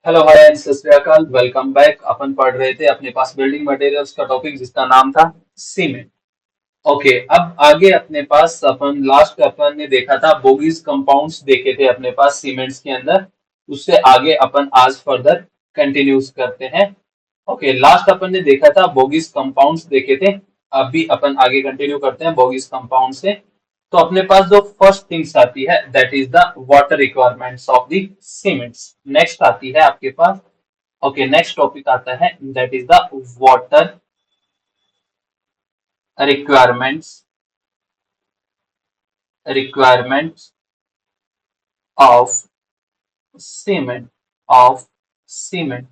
Hello hi and सत श्री अकाल, welcome back. अपन पढ़ रहे थे अपने पास बिल्डिंग मटेरियल्स का टॉपिक जिसका नाम था सीमेंट। ओके, अब आगे अपने पास अपन लास्ट अपन ने देखा था बोगीज कंपाउंड्स देखे थे अपने पास सीमेंट्स के अंदर। उससे आगे अपन आज फर्दर कंटिन्यूज करते हैं। ओके, लास्ट अपन ने देखा था बोगीज कंपाउंड्स देखे थे। अभी अपन आगे कंटिन्यू करते हैं बोगीज कंपाउंड से। तो अपने पास जो फर्स्ट थिंग्स आती है that is the water requirements of the cements. Next आती है आपके पास, ओके नेक्स्ट टॉपिक आता है that is the water requirements requirements of cement of cement.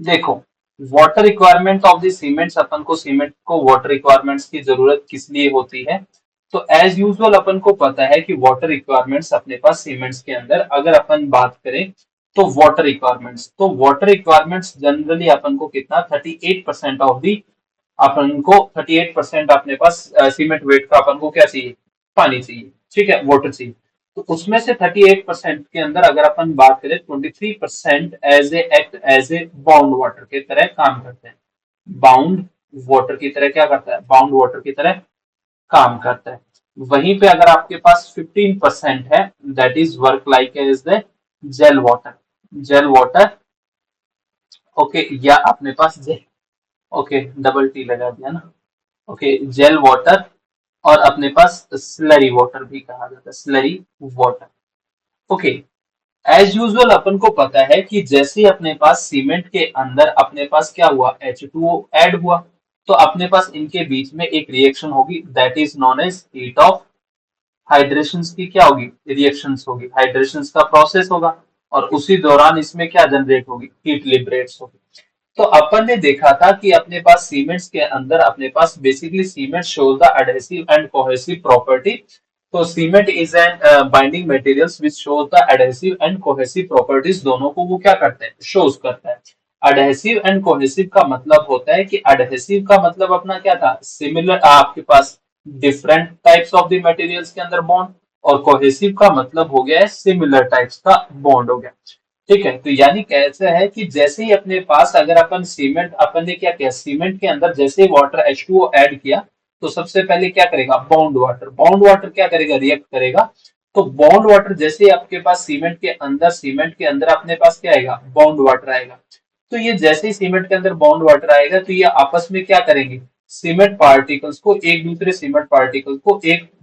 देखो, water requirement of the cements, अपन को सीमेंट को वाटर रिक्वायरमेंट्स की जरूरत किस लिए होती है? तो एज यूजुअल अपन को पता है कि वाटर रिक्वायरमेंट्स अपने पास सीमेंट्स के अंदर अगर अपन बात करें तो वाटर रिक्वायरमेंट्स जनरली अपन को कितना 38% ऑफ दी, अपन को 38% अपने पास सीमेंट वेट का अपन को क्या चाहिए, पानी चाहिए, ठीक है, वाटर चाहिए। तो उसमें से 38% के अंदर अगर अपन बात करें 23% as a act as a bound water की तरह काम करते हैं। बाउंड वाटर की तरह क्या करता है, बाउंड वाटर की तरह काम करता है। वहीं पे अगर आपके पास 15% है that is work like as the gel water. Gel water, okay, या अपने पास जेल, ओके डबल टी लगा दिया ना। ओके, जेल वाटर और अपने पास स्लरी वाटर भी कहा जाता है, slurry water. Okay, as usual अपन को पता है कि जैसे ही अपने पास सीमेंट के अंदर अपने पास क्या हुआ, H2O ऐड हुआ, तो अपने पास इनके बीच में एक रिएक्शन होगी that is known as heat of hydration की क्या होगी, रिएक्शंस होगी, हाइड्रेशन का प्रोसेस होगा। और उसी दौरान इसमें क्या जनरेट होगी, हीट लिबरेट्स होगी। तो अपन ने देखा था कि अपने पास सीमेंट्स के अंदर अपने पास basically cement shows the adhesive and cohesive property. तो cement is an binding materials which shows the adhesive and cohesive properties, दोनों को वो क्या करते हैं, शोज करता है। एडहेसिव एंड कोहेसिव का मतलब होता है कि एडहेसिव का मतलब अपना क्या था, सिमिलर आपके पास different types of the materials के अंदर बॉन्ड, और कोहेसिव का मतलब हो गया है सिमिलर टाइप्स का बॉन्ड हो गया। ठीक है, तो यानी कैसे है कि जैसे ही अपने पास अगर अपन सीमेंट, अपन ने क्या किया, सीमेंट के अंदर जैसे ही वाटर H2O ऐड किया, तो सबसे पहले क्या करेगा, बाउंड वाटर क्या करेगा, रिएक्ट करेगा। तो बाउंड वाटर जैसे ही आपके पास सीमेंट के अंदर अपने पास क्या आएगा, बाउंड वाटर आएगा। तो ये जैसे ही सीमेंट के अंदर बाउंड वाटर आएगा तो ये आपस में क्या करेंगे, सीमेंट पार्टिकल्स को एक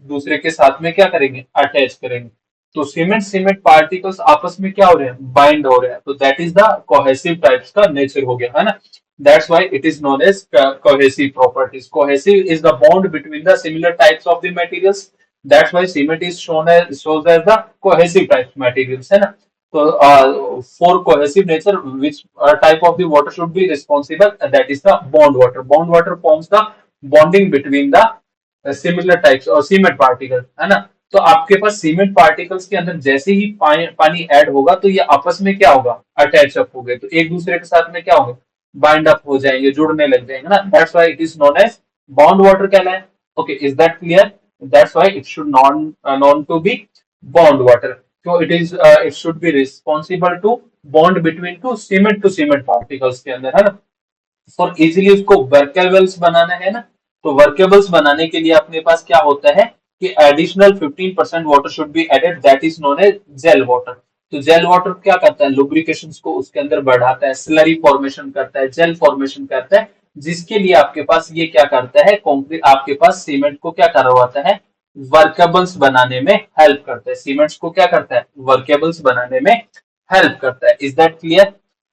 दूसरे के साथ में क्या करेंगे, अटैच करेंगे। तो सीमेंट सीमेंट पार्टिकल्स आपस में क्या हो रहे हैं, बाइंड हो रहे हैं। तो that is the cohesive types का नेचर हो गया है ना। That's why it is known as cohesive properties. Cohesive is the bond between the similar types of the materials. That's why cement is shows as the cohesive types materials, है ना। So, for cohesive nature, which type of the water should be responsible? That is the bond water. Bond water forms the bonding between the similar types और cement particle, है ना। तो आपके पास cement particles के अंदर जैसे ही पानी ऐड होगा तो ये आपस में क्या होगा, अटैच अप हो गए, तो एक दूसरे के साथ में क्या होंगे, बाइंड अप हो जाएंगे, जुड़ने लग जाएंगे ना। That's why it is known as bond water कहलाए। Okay, is that clear? That's why it should known to be bond water. So it should be responsible to bond between two cement particles के अंदर, है ना। For easily उसको वर्केबल्स बनाना है ना। तो वर्केबल्स बनाने के लिए अपने पास क्या होता है कि additional 15% water should be added, that is known as gel water. तो जेल वाटर क्या करता है, लुब्रिकेशन को उसके अंदर बढ़ाता है, स्लरी फॉर्मेशन करता है, जेल फॉर्मेशन करता है, जिसके लिए आपके पास ये क्या करता है, कॉन्क्रीट आपके पास सीमेंट को क्या करवाता है, वर्केबल्स बनाने में हेल्प करता है। सीमेंट्स को क्या करता है, वर्केबल्स बनाने में हेल्प करता है। Is that clear?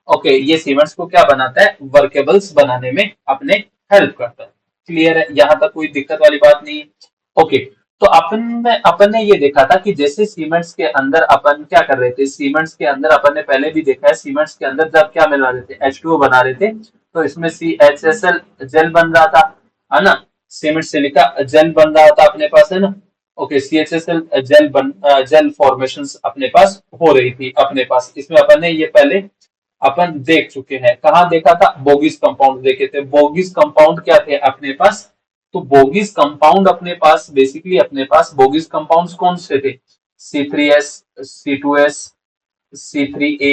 ओके, ये सीमेंट्स को क्या बनाता है, वर्केबल्स बनाने में अपने हेल्प करता है। क्लियर है, यहां तक कोई दिक्कत वाली बात नहीं है। ओके, तो अपन ने ये देखा था कि जैसे सीमेंट्स के अंदर अपन क्या कर रहे थे, सीमेंट्स के अंदर अपन ने पहले भी देखा है, सीमेंट्स के अंदर जब क्या मिला रहे थे, H2O बना रहे थे, तो इसमें CHSL जेल बन रहा था, है ना। सीमेंट सिलिका जेल बन रहा था अपने पास, है ना। ओके, CHSL जेल फॉर्मेशंस अपने पास हो रही थी अपने पास। इसमें अपन ने ये पहले अपन देख चुके हैं, कहाँ देखा था, बोगिस कंपाउंड देखे थे। बोगिस कंपाउंड क्या थे अपने पास, तो बोगिस कंपाउंड अपने पास बेसिकली अपने पास बोगिस कंपाउंड्स कौन से थे, C3S, C2S, C3A,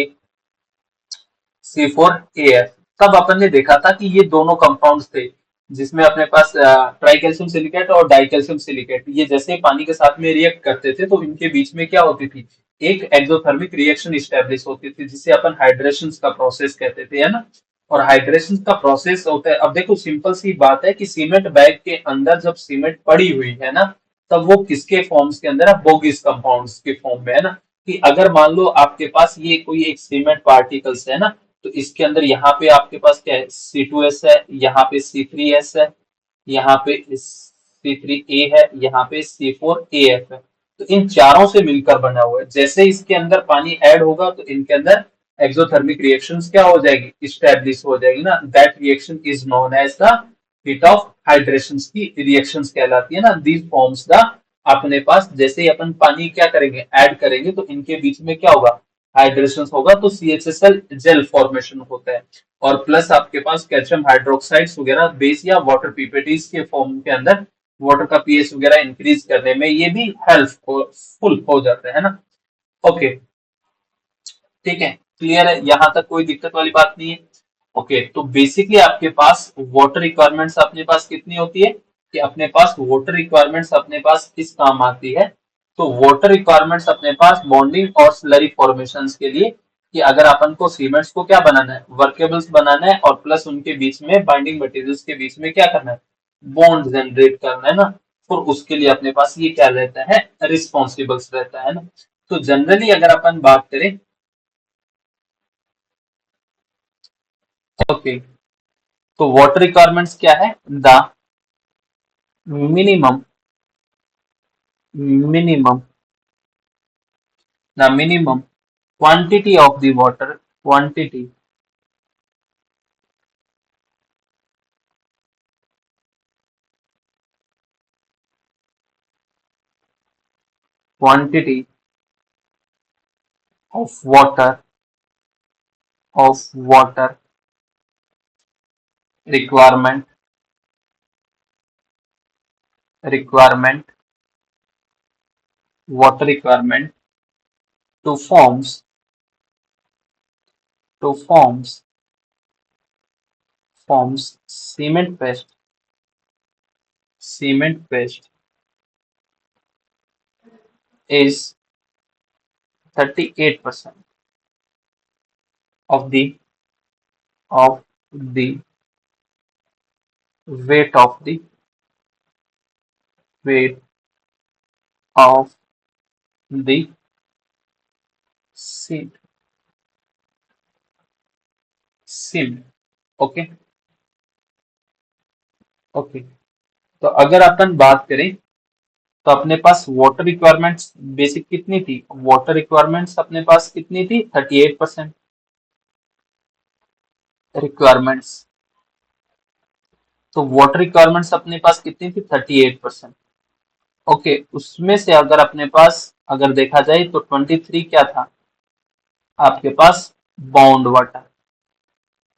C4AF। तब अपन ने देखा था कि ये दोनों कंपाउंड्स थे जिसमें अपने पास ट्राई कैल्शियम सिलिकेट और डाई कैल्शियम सिलिकेट, ये जैसे पानी के साथ में रिएक्ट करते थे तो इनके बीच में क्या होती थी, एक एक्सोथर्मिक रिएक्शन स्टैब्लिश होती थी जिसे अपन हाइड्रेशन का प्रोसेस कहते थे, है ना। और हाइड्रेशन का प्रोसेस होता है, अब देखो सिंपल सी बात है कि सीमेंट बैग के अंदर जब सीमेंट पड़ी हुई है ना, तब वो किसके फॉर्म्स के अंदर है, बोगिस कंपाउंड्स के फॉर्म में, है ना। कि अगर मान लो आपके पास ये कोई एक सीमेंट पार्टिकल्स है ना, तो इसके अंदर यहाँ पे आपके पास क्या है, C2S है, यहाँ पे C3S है, यहाँ पे C3A है, यहाँ पे C4AF है। तो इन चारों से मिलकर बना हुआ है, जैसे इसके अंदर पानी ऐड होगा तो इनके अंदर एक्सोथर्मिक रिएक्शंस क्या हो जाएगी, स्टैब्लिश हो जाएगी ना। That reaction is known as the heat of hydration की रिएक्शंस कहलाती है ना। दीज फॉर्म्स द, अपने पास जैसे ही अपन पानी क्या करेंगे, ऐड करेंगे तो इनके बीच में क्या होगा, हाइड्रेशन होगा, तो CHSL जेल फॉर्मेशन होता है। और प्लस आपके पास कैल्शियम हाइड्रोक्साइड्स वगैरह बेस या वाटर पीपेटीज के फॉर्म के अंदर वाटर का पीएच वगैरह इंक्रीज करने में ये भी हेल्पफुल हो जाता है ना। ओके, ठीक है, क्लियर है, यहाँ तक कोई दिक्कत वाली बात नहीं है। ओके, तो बेसिकली आपके पास वाटर रिक्वायरमेंट्स अपने पास कितनी होती है, कि अपने पास वाटर रिक्वायरमेंट्स अपने पास किस काम आती है, तो वाटर रिक्वायरमेंट्स अपने पास बॉन्डिंग और स्लरी फॉर्मेशन के लिए, कि अगर अपन को सीमेंट्स को क्या बनाना है, वर्केबल्स बनाना है, और प्लस उनके बीच में बाइंडिंग मटेरियल्स के बीच में क्या करना है, बॉन्ड जनरेट करना है ना। तो उसके लिए अपने पास ये क्या रहता है, रिस्पॉन्सिबल्स रहता है ना। तो जनरली अगर अपन बात करें, ओके, तो वाटर रिक्वायरमेंट्स क्या है, the minimum minimum the minimum quantity of the water, quantity quantity of water requirement requirement water requirement to forms forms cement paste is 38% of the weight of the weight of the seed seed। Okay, okay, तो अगर अपन बात करें तो अपने पास water requirements basic कितनी थी, water requirements अपने पास कितनी थी, 38% रिक्वायरमेंट्स। तो वाटर रिक्वायरमेंट्स अपने पास कितनी थी, 38%। ओके, उसमें से अगर अपने पास अगर देखा जाए तो 23 क्या था आपके पास, bound water,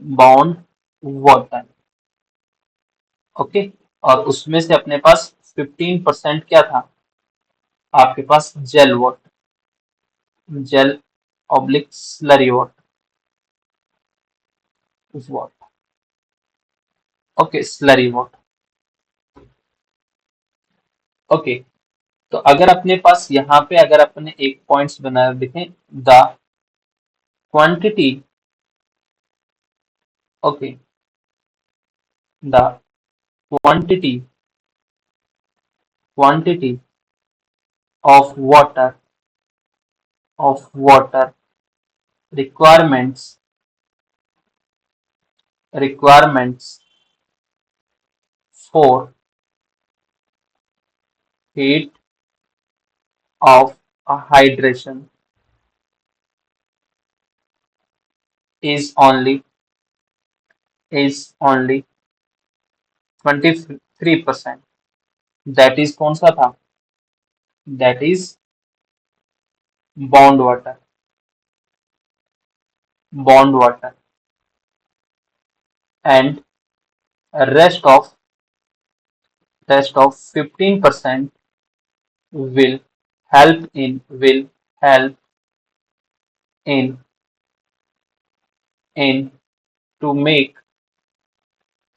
bound water. Okay, और उसमें से अपने पास 15% क्या था आपके पास, gel water, gel oblique slurry water. Okay, slurry water. Okay, तो अगर अपने पास यहाँ पे अगर अपने एक पॉइंट्स बनाया देखें, the quantity, okay, the quantity quantity of water requirements for heat of hydration is only is only 23%। That is कौन सा था, that is bond water and rest of 15% will will help in in to make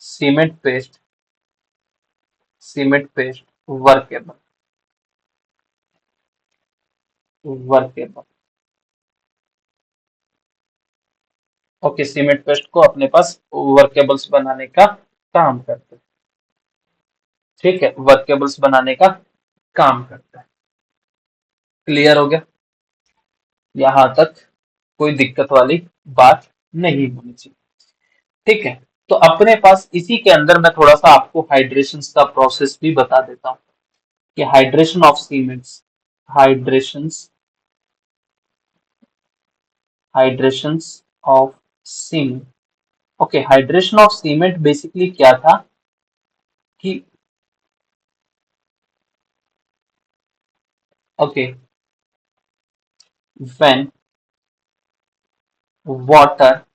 cement paste workable. Okay, cement paste को अपने पास वर्केबल्स बनाने का काम करता है। ठीक है, वर्केबल्स बनाने का काम करता है। क्लियर हो गया? यहां तक कोई दिक्कत वाली बात नहीं होनी चाहिए। ठीक है, तो अपने पास इसी के अंदर मैं थोड़ा सा आपको हाइड्रेशन का प्रोसेस भी बता देता हूँ कि hydration hydration of cement. Okay, hydration of cement basically क्या था कि okay, when water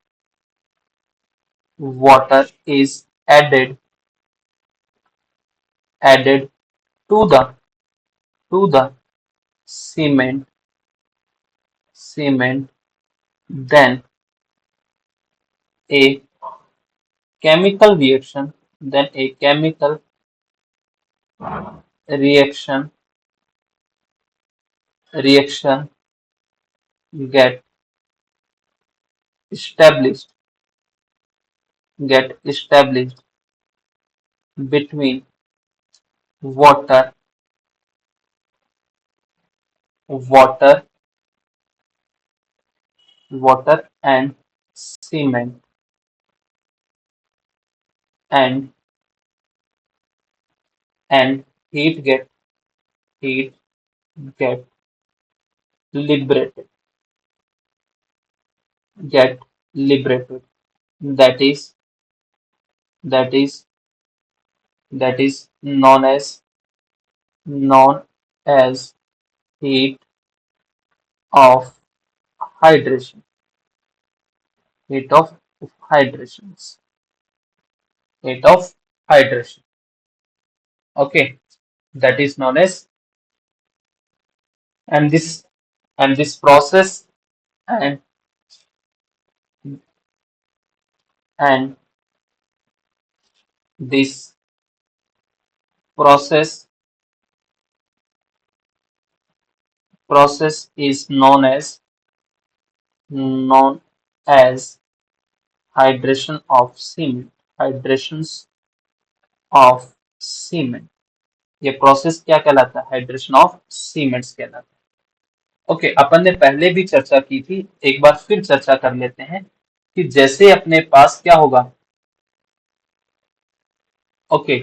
water is added to the cement, then a chemical reaction then a chemical reaction reaction get established get established between water water water and cement, and and heat heat get liberated get liberated. That is that is that is known as heat of hydration. Heat of hydrations. Heat of hydration. Okay, that is known as, and this process, and and this process process is known as hydration of cement. Hydrations of cement. ये process क्या कहलाता है? Hydration of cements कहलाता है। Okay, अपन ने पहले भी चर्चा की थी, एक बार फिर चर्चा कर लेते हैं कि जैसे अपने पास क्या होगा। ओके,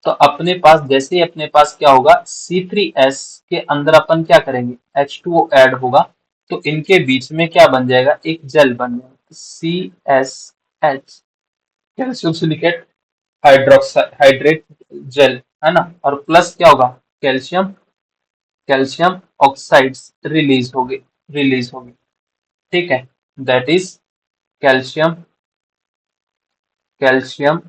तो अपने पास जैसे ही अपने पास क्या होगा, C3S के अंदर अपन क्या करेंगे, H2O ऐड होगा, तो इनके बीच में क्या बन जाएगा, एक जल बन जाएगा, CSH, calcium silicate hydrate gel, है ना, और प्लस क्या होगा, कैल्शियम कैल्शियम ऑक्साइड्स रिलीज होगी। ठीक है, that is calcium calcium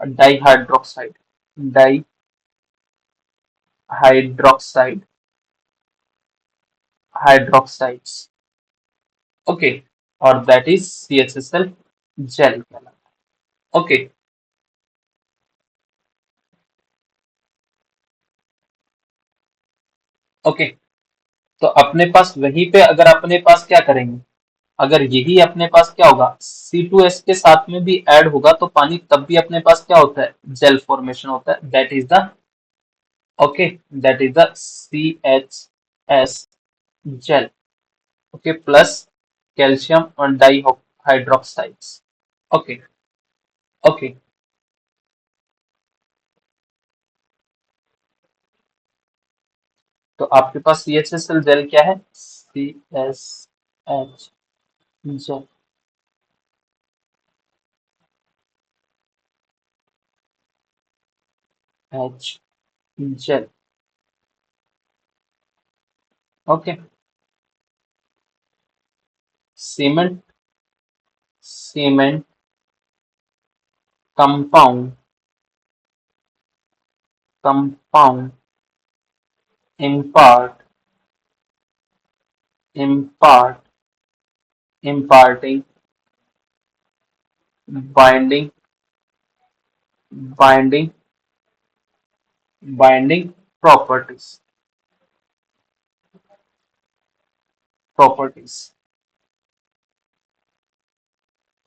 dihydroxide dihydroxide hydroxides. Okay, और दैट इज CHSL जेल कहलाता है। ओके, ओके, तो अपने पास वहीं पे अगर अपने पास क्या करेंगे, अगर यही अपने पास क्या होगा, C2S के साथ में भी ऐड होगा, तो पानी तब भी अपने पास क्या होता है, जेल फॉर्मेशन होता है, that is the CHS gel. Okay, plus calcium और डाइहाइड्रोक्साइड्स। ओके, ओके, तो आपके पास CHSL जेल क्या है, CSH gel. H gel. Okay, cement cement compound compound impart impart imparting, binding, binding, binding properties, properties.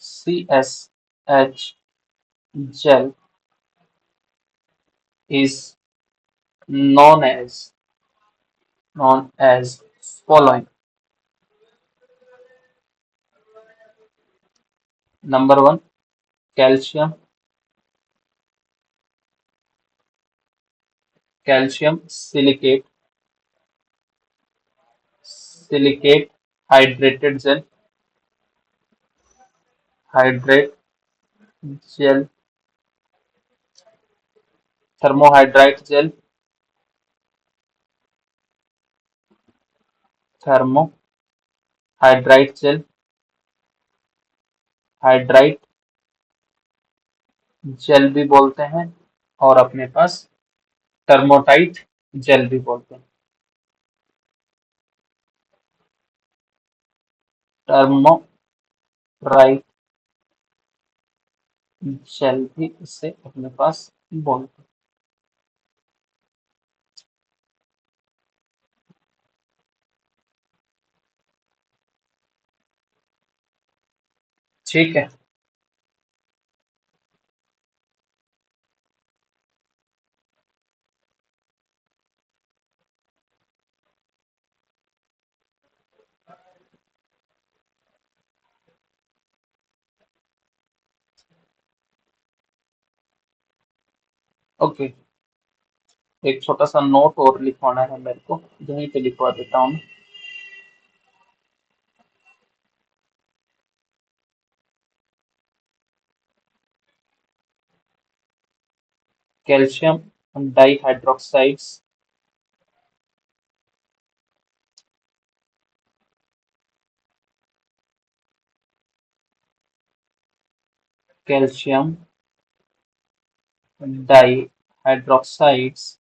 CSH gel is known as following. Number one, calcium, calcium silicate, silicate hydrated gel, hydrate gel, thermohydrite gel, thermohydrite gel, hydrate gel भी बोलते हैं और अपने पास टर्मोटाइट jail भी बोलते हैं। टर्मोराइट jail भी इसे अपने पास बोलते हैं। ठीक है, ओके। एक छोटा सा नोट और लिखवाना है मेरे को, यहीं पे लिखवा देता हूँ। Calcium dihydroxides, calcium dihydroxides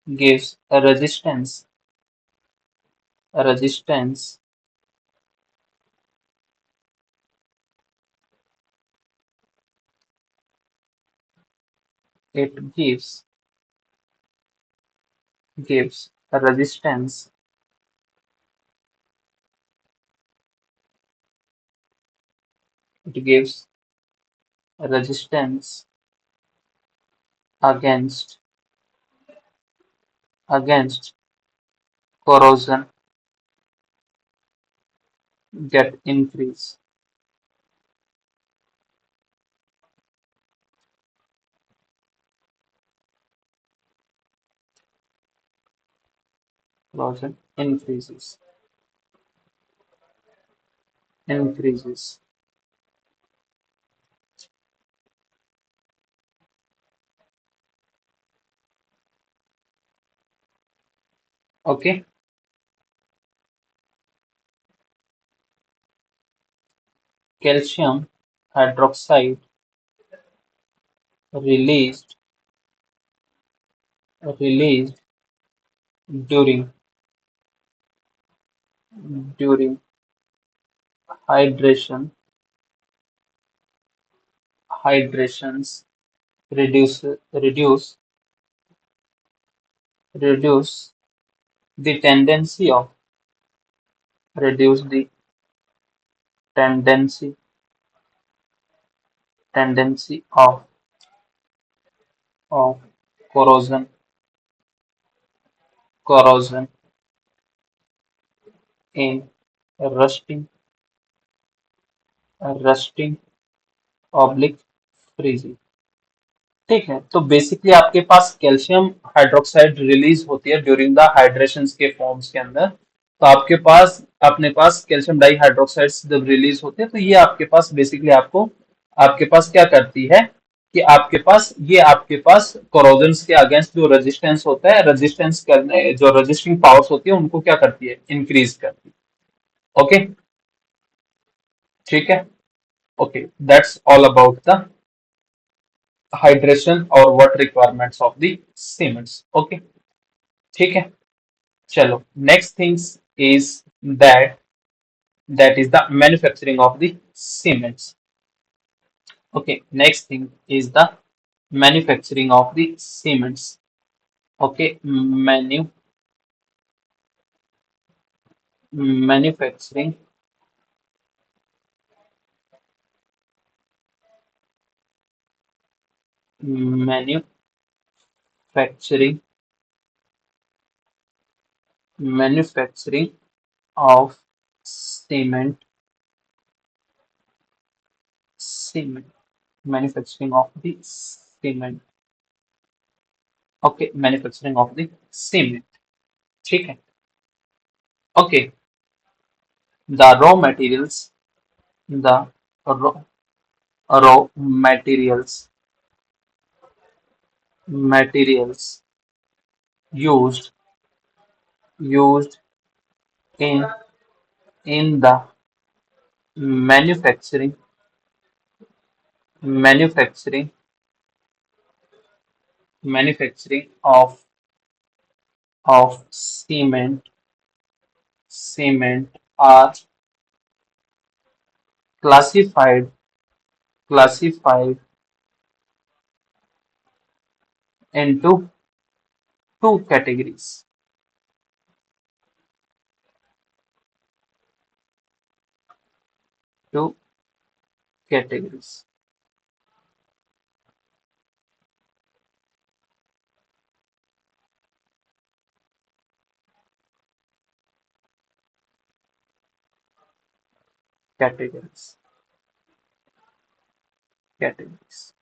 gives a resistance, it gives a resistance it gives a resistance against against corrosion get increase, corrosion increases. Okay, calcium hydroxide released released during during hydration hydrations reduce reduce reduce the tendency of reduce the tendency of corrosion in rusting rusting oblique freezing। ठीक है, तो basically आपके पास calcium hydroxide release होती है during the hydration के forms के अंदर। तो आपके पास अपने पास कैल्शियम डाई हाइड्रोक्साइड जब रिलीज होते हैं तो ये आपके पास बेसिकली आपके पास क्या करती है कि आपके पास कोरोजन के अगेंस्ट जो रेजिस्टेंस होता है, रेजिस्टेंस करने जो रेजिस्टिंग पावर्स होती है उनको क्या करती है, इंक्रीज करती है। ओके, ठीक है, okay, that's all about the hydration और water requirements of the cements. Okay, ठीक है, चलो next things is that that is the manufacturing of the cements. Okay, next thing is the manufacturing of the cements. Okay, manufacturing manufacturing manufacturing of cement cement manufacturing of the cement. Okay, manufacturing of the cement. ठीक है. Okay, the the raw, raw materials used used in the manufacturing manufacturing manufacturing of cement are classified classified into two categories. Two categories. Categories. Categories.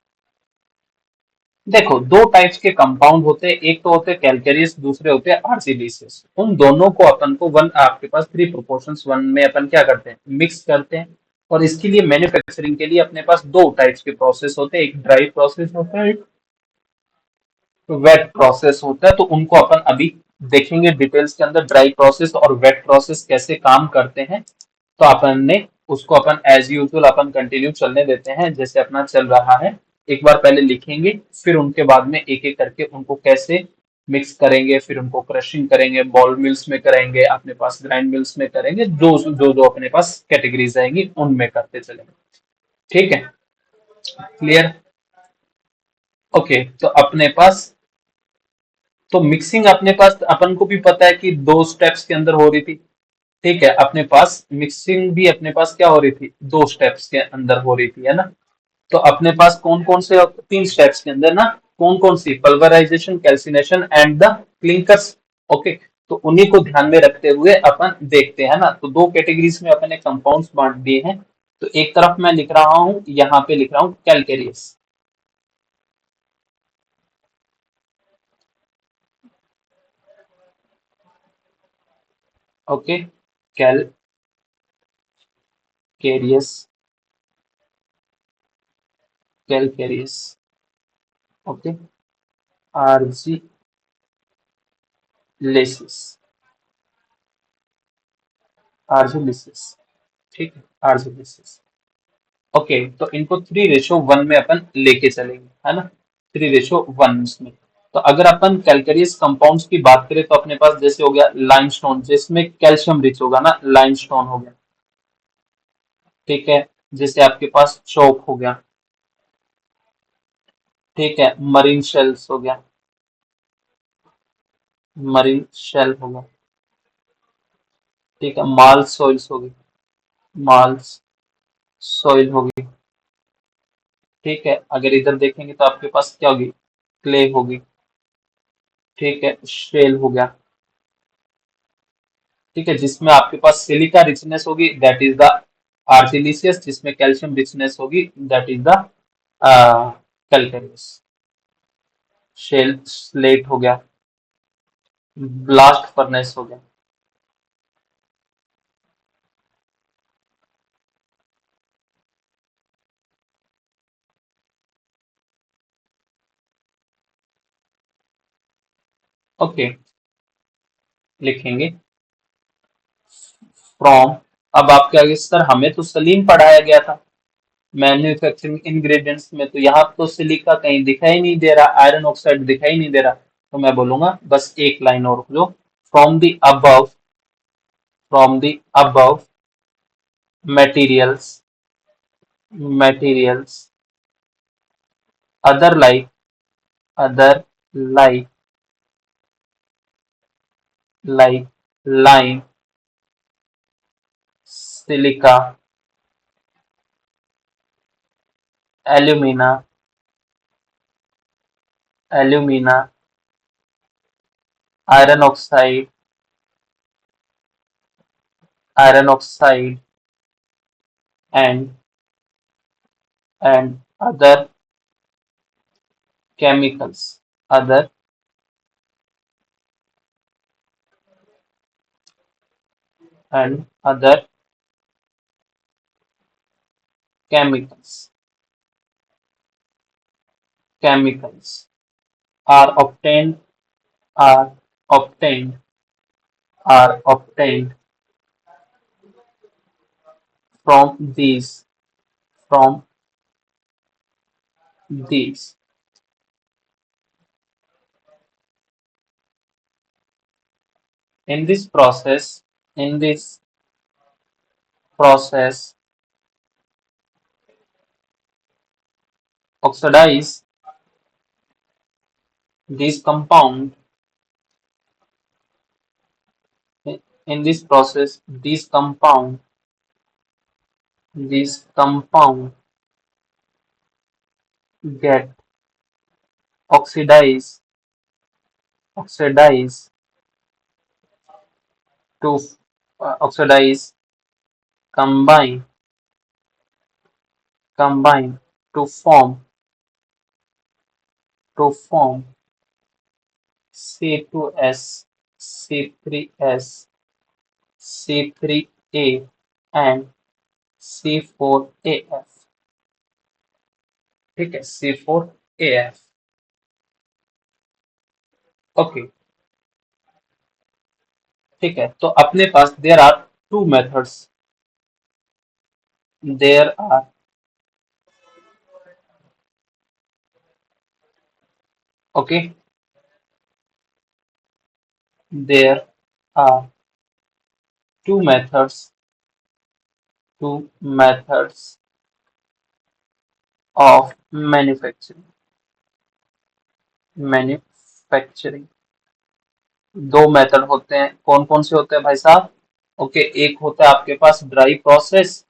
देखो, दो types के compound होते हैं. एक तो होते हैं कैलकेरियस, दूसरे होते हैं आर्जिलिसियस. उन दोनों को अपन को वन आपके पास थ्री प्रोपोर्शंस वन में अपन क्या करते हैं, मिक्स करते हैं. और इसके लिए मैन्युफैक्चरिंग के लिए अपने पास दो टाइप्स के प्रोसेस होते हैं. एक ड्राई प्रोसेस होता है, एक वेट प्रोसेस होता है. तो उनको अपन अभी देखेंगे डिटेल्स के अंदर, ड्राई प्रोसेस और वेट प्रोसेस कैसे काम करते हैं. तो अपन ने उसको अपन एज यूजुअल अपन कंटिन्यू चलने देते हैं जैसे अपना चल रहा है. एक बार पहले लिखेंगे, फिर उनके बाद में एक एक करके उनको कैसे मिक्स करेंगे, फिर उनको क्रशिंग करेंगे, बॉल मिल्स में करेंगे, अपने पास ग्राइंड मिल्स में करेंगे, जो जो जो अपने पास कैटेगरीज आएंगी उनमें करते चलेंगे. ठीक है, क्लियर. ओके, तो अपने पास तो मिक्सिंग अपने पास अपन को भी पता है कि दो स्टेप्स के अंदर हो रही थी. ठीक है, अपने पास मिक्सिंग भी अपने पास क्या हो रही थी, दो स्टेप्स के अंदर हो रही थी, है ना. तो अपने पास कौन कौन से तीन स्टेप्स के अंदर ना, कौन कौन सी, pulverisation, calcination and the clinkers. Okay, तो उन्हीं को ध्यान में रखते हुए अपन देखते हैं ना. तो दो कैटेगरीज में अपन ने कंपाउंड्स बांट दिए हैं. तो एक तरफ मैं लिख रहा हूं, यहाँ पे लिख रहा हूं calcareous. Okay, calcareous calcareous. Okay, argillaceous argillaceous. ठीक है, आर्जिलिसिस. ओके, तो इनको 3:1 में अपन लेके चलेंगे, है ना. 3:1 में. तो अगर अपन कैलकेरियस कंपाउंड्स की बात करें तो अपने पास जैसे हो गया लाइमस्टोन, जिसमें कैल्शियम रिच होगा ना, लाइमस्टोन हो गया. ठीक है, जैसे आपके पास चौक हो गया. ठीक है, मरीन शेल्स हो गया. मरीन शेल हो गया. ठीक है, माल सॉइल्स हो गई. माल्स सॉइल हो गई. ठीक है, अगर इधर देखेंगे तो आपके पास क्या होगी, क्ले होगी. ठीक है, शेल हो गया. ठीक है, जिसमें आपके पास सिलिका रिचनेस होगी, दैट इज द आर्जिलिसियस. जिसमें कैल्शियम रिचनेस होगी, that is the calcareous. Shale slate हो गया. ब्लास्ट फर्नेस हो गया. ओके, लिखेंगे फ्रॉम. अब आपके आगे सर हमें तो सलीन पढ़ाया गया था मैन्युफैक्चरिंग इंग्रेडिएंट्स में, तो यहाँ तो सिलिका कहीं दिखाई नहीं दे रहा, आयरन ऑक्साइड दिखाई नहीं दे रहा. तो मैं बोलूंगा बस एक लाइन और जो, from the above materials, materials, other other like, like lime, silica, alumina, alumina, iron oxide, iron oxide, and other chemicals, other other chemicals, chemicals are obtained, are obtained, are obtained from from these. In this process, in this process, oxidize these compound. In this process, these compound get oxidized, oxidize to oxidize, combine, combine to form C2S, C3S, C3A, and C4AF. ठीक है, C4AF. Okay, ठीक है, तो अपने पास there are two methods, there are okay, there are two methods, two methods of manufacturing, manufacturing. दो method होते हैं, कौन कौन से होते हैं भाई साहब? ओके, एक होता है आपके पास ड्राई प्रोसेस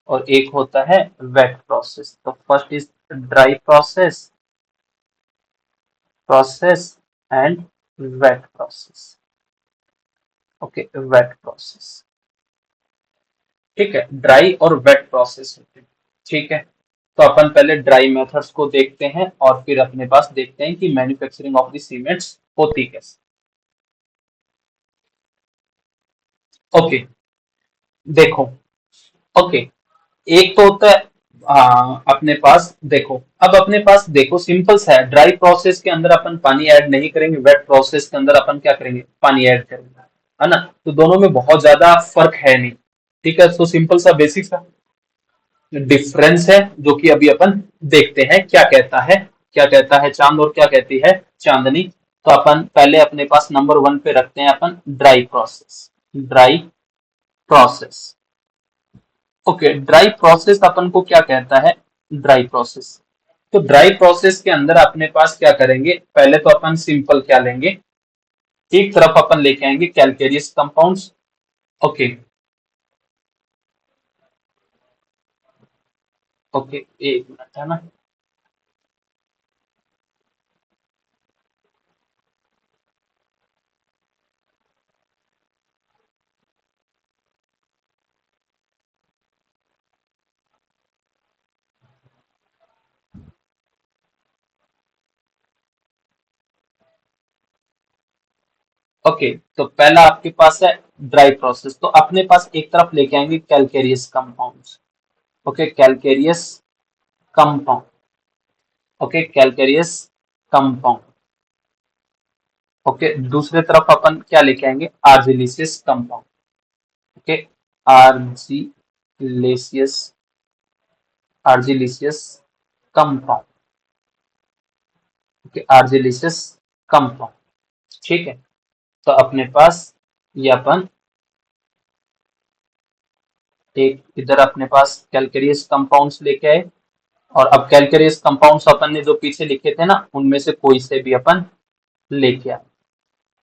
और एक होता है वेट प्रोसेस. तो first is dry process, process and wet process. Okay, wet process. ठीक है, ड्राई और वेट प्रोसेस होते हैं. ठीक है, तो अपन पहले ड्राई मेथड्स को देखते हैं और फिर अपने पास देखते हैं कि मैन्युफैक्चरिंग ऑफ द सीमेंट्स होती कैसे. ओके, देखो. ओके, एक तो होता है अपने पास देखो, अब अपने पास देखो सिंपल सा है, ड्राई प्रोसेस के अंदर अपन पानी ऐड नहीं करेंगे, वेट प्रोसेस के अंदर अपन क्या करेंगे, पानी ऐड करेंगे, है ना. तो दोनों में बहुत ज्यादा फर्क है नहीं. ठीक है, तो सिंपल सा बेसिक सा डिफरेंस है जो कि अभी अपन देखते हैं क्या कहता है, क्या कहता है चांद और क्या कहती है चांदनी. तो अपन पहले अपने पास नंबर वन पे रखते हैं अपन dry process, dry process. Okay, dry process अपन को क्या कहता है, ड्राई प्रोसेस. तो ड्राई प्रोसेस के अंदर अपने पास क्या करेंगे, पहले तो अपन सिंपल क्या लेंगे, एक तरफ अपन लेके आएंगे कैलकेरियस कंपाउंड्स. ओके, ओके, एक मिनट है ना. ओके, तो पहला आपके पास है ड्राई प्रोसेस, तो अपने पास एक तरफ लेके आएंगे calcareous compounds. Okay, calcareous compound. Okay, calcareous compound. Okay, दूसरे तरफ अपन क्या लेके आएंगे, argillaceous compound. Okay, argillaceous, argillaceous compound. Okay, argillaceous compound. ठीक है, तो अपने पास ये अपन एक इधर अपने पास कैलकेरियस कंपाउंड्स लेके आए, और अब कैलकेरियस कंपाउंड्स अपन ने जो पीछे लिखे थे ना, उनमें से कोई से भी अपन लेके आए।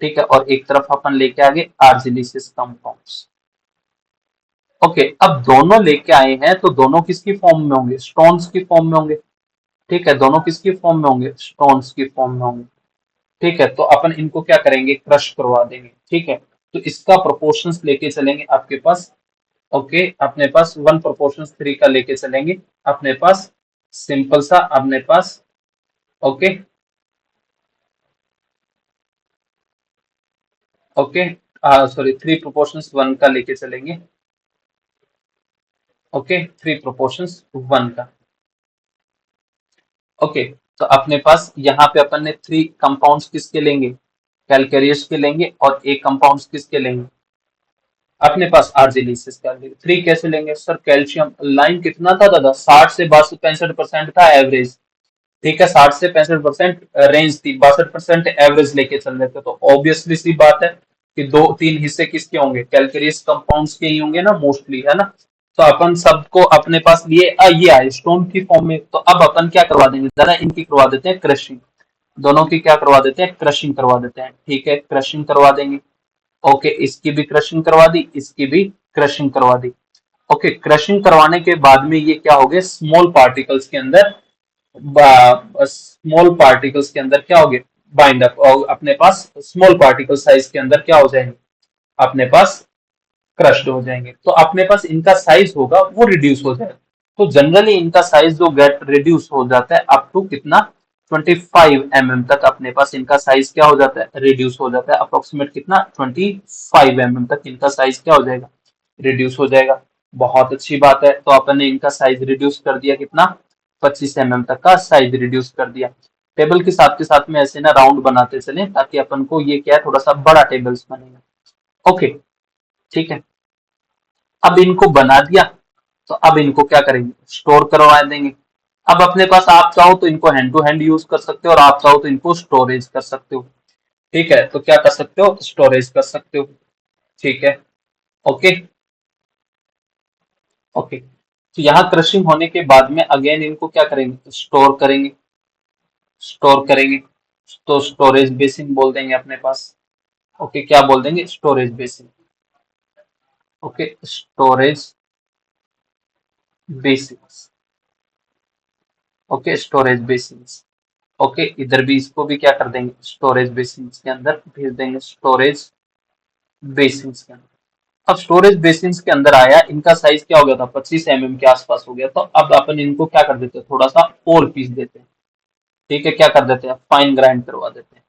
ठीक है, और एक तरफ अपन लेके आ गए आर्जिलिसिस कंपाउंड्स। ओके, अब दोनों लेके आए हैं तो दोनों किसकी फॉर्म में होंगे? स्टोन्स की फॉर्म में होंगे। ठीक है, दोनों किसकी फॉर्म में होंगे? स्टोन्स की फॉर्म में होंगे। ठीक है, तो अपन इनको क्या करेंगे? क्रश करवा देंगे। ठीक है, तो इसका प्रोपोर्शंस लेके चलेंगे आपके पास। ओके, अपने पास 1/3 का लेके चलेंगे अपने पास। सिंपल सा अपने पास। ओके। ओके, सॉरी, 3/1 का लेके चलेंगे। ओके, 3/1 का। ओके, तो अपने पास यहाँ पे अपन ने 3 कंपाउंड्स किसके लेंगे? कैलकेरियस के लेंगे, और एक कंपाउंड्स किसके लेंगे? अपने पास आर्जिलिसिस का लेंगे। 3 कैसे लेंगे सर? कैल्शियम लाइन कितना था दादा? 60 से 65% था एवरेज। ठीक है, 60 से 65% रेंज थी, 62% एवरेज लेके चल रहे थे, तो ऑब्वियसली सी बात है कि 2-3 हिस्से किसके होंगे? कैलकेरियस कंपाउंड्स के ही होंगे ना, मोस्टली, है ना। तो अपन सबको अपने पास लिए ये आए स्टोन की फॉर्म में, तो अब अपन क्या करवा देंगे जरा, इनकी करवा देते हैं क्रशिंग। दोनों की क्या करवा देते हैं? क्रशिंग करवा देते हैं। ठीक है, क्रशिंग करवा देंगे। ओके, इसकी भी क्रशिंग करवा दी, इसकी भी क्रशिंग करवा दी। ओके, क्रशिंग करवाने के बाद में ये क्या हो गए? स्मॉल पार्टिकल्स के अंदर, स्मॉल पार्टिकल्स के अंदर क्या हो गए? बाइंड अप, और अपने पास स्मॉल पार्टिकल साइज के अंदर क्या हो जाएंगे? अपने पास क्रश्ड हो जाएंगे। तो अपने पास इनका साइज होगा वो रिड्यूस हो जाएगा। तो जनरली इनका साइज जो गेट रिड्यूस हो जाता है अप टू कितना? 25 mm तक अपने पास इनका साइज क्या हो जाता है? रिड्यूस हो जाता है। अप्रोक्सीमेट कितना? 25 mm तक इनका साइज क्या हो जाएगा? रिड्यूस हो जाएगा। बहुत अच्छी बात है, तो अपन ने इनका साइज रिड्यूस कर दिया कितना? 25 mm तक का साइज रिड्यूस कर दिया। टेबल के साथ में ऐसे ना राउंड बनाते चले, ताकि अपन को ये क्या है, थोड़ा सा बड़ा टेबल्स बनेगा। ओके, ठीक है। अब इनको बना दिया, तो अब इनको क्या करेंगे? स्टोर करवा देंगे। अब अपने पास आप चाहो तो इनको हैंड टू हैंड यूज कर सकते हो, और आप चाहो तो इनको स्टोरेज कर सकते हो। ठीक है, तो क्या कर सकते हो? स्टोरेज कर सकते हो। ठीक है। ओके। ओके, तो यहाँ क्रशिंग होने के बाद में अगेन इनको क्या करेंगे? स्टोर करेंगे। स्टोर करेंगे, तो स्टोरेज बेसिन बोल देंगे अपने पास। ओके, क्या बोल देंगे? Storage basin. Okay, storage basin. Okay, storage basin. Okay, इधर भी इसको भी क्या कर देंगे? स्टोरेज बेसिन के अंदर भेज देंगे। स्टोरेज बेसिन के अंदर। अब स्टोरेज बेसिन के अंदर आया, इनका साइज क्या हो गया था? 25 mm के आसपास हो गया। तो अब अपन इनको क्या कर देते हैं? थोड़ा सा और पीस देते हैं। ठीक है, क्या कर देते हैं? फाइन ग्राइंड करवा देते हैं।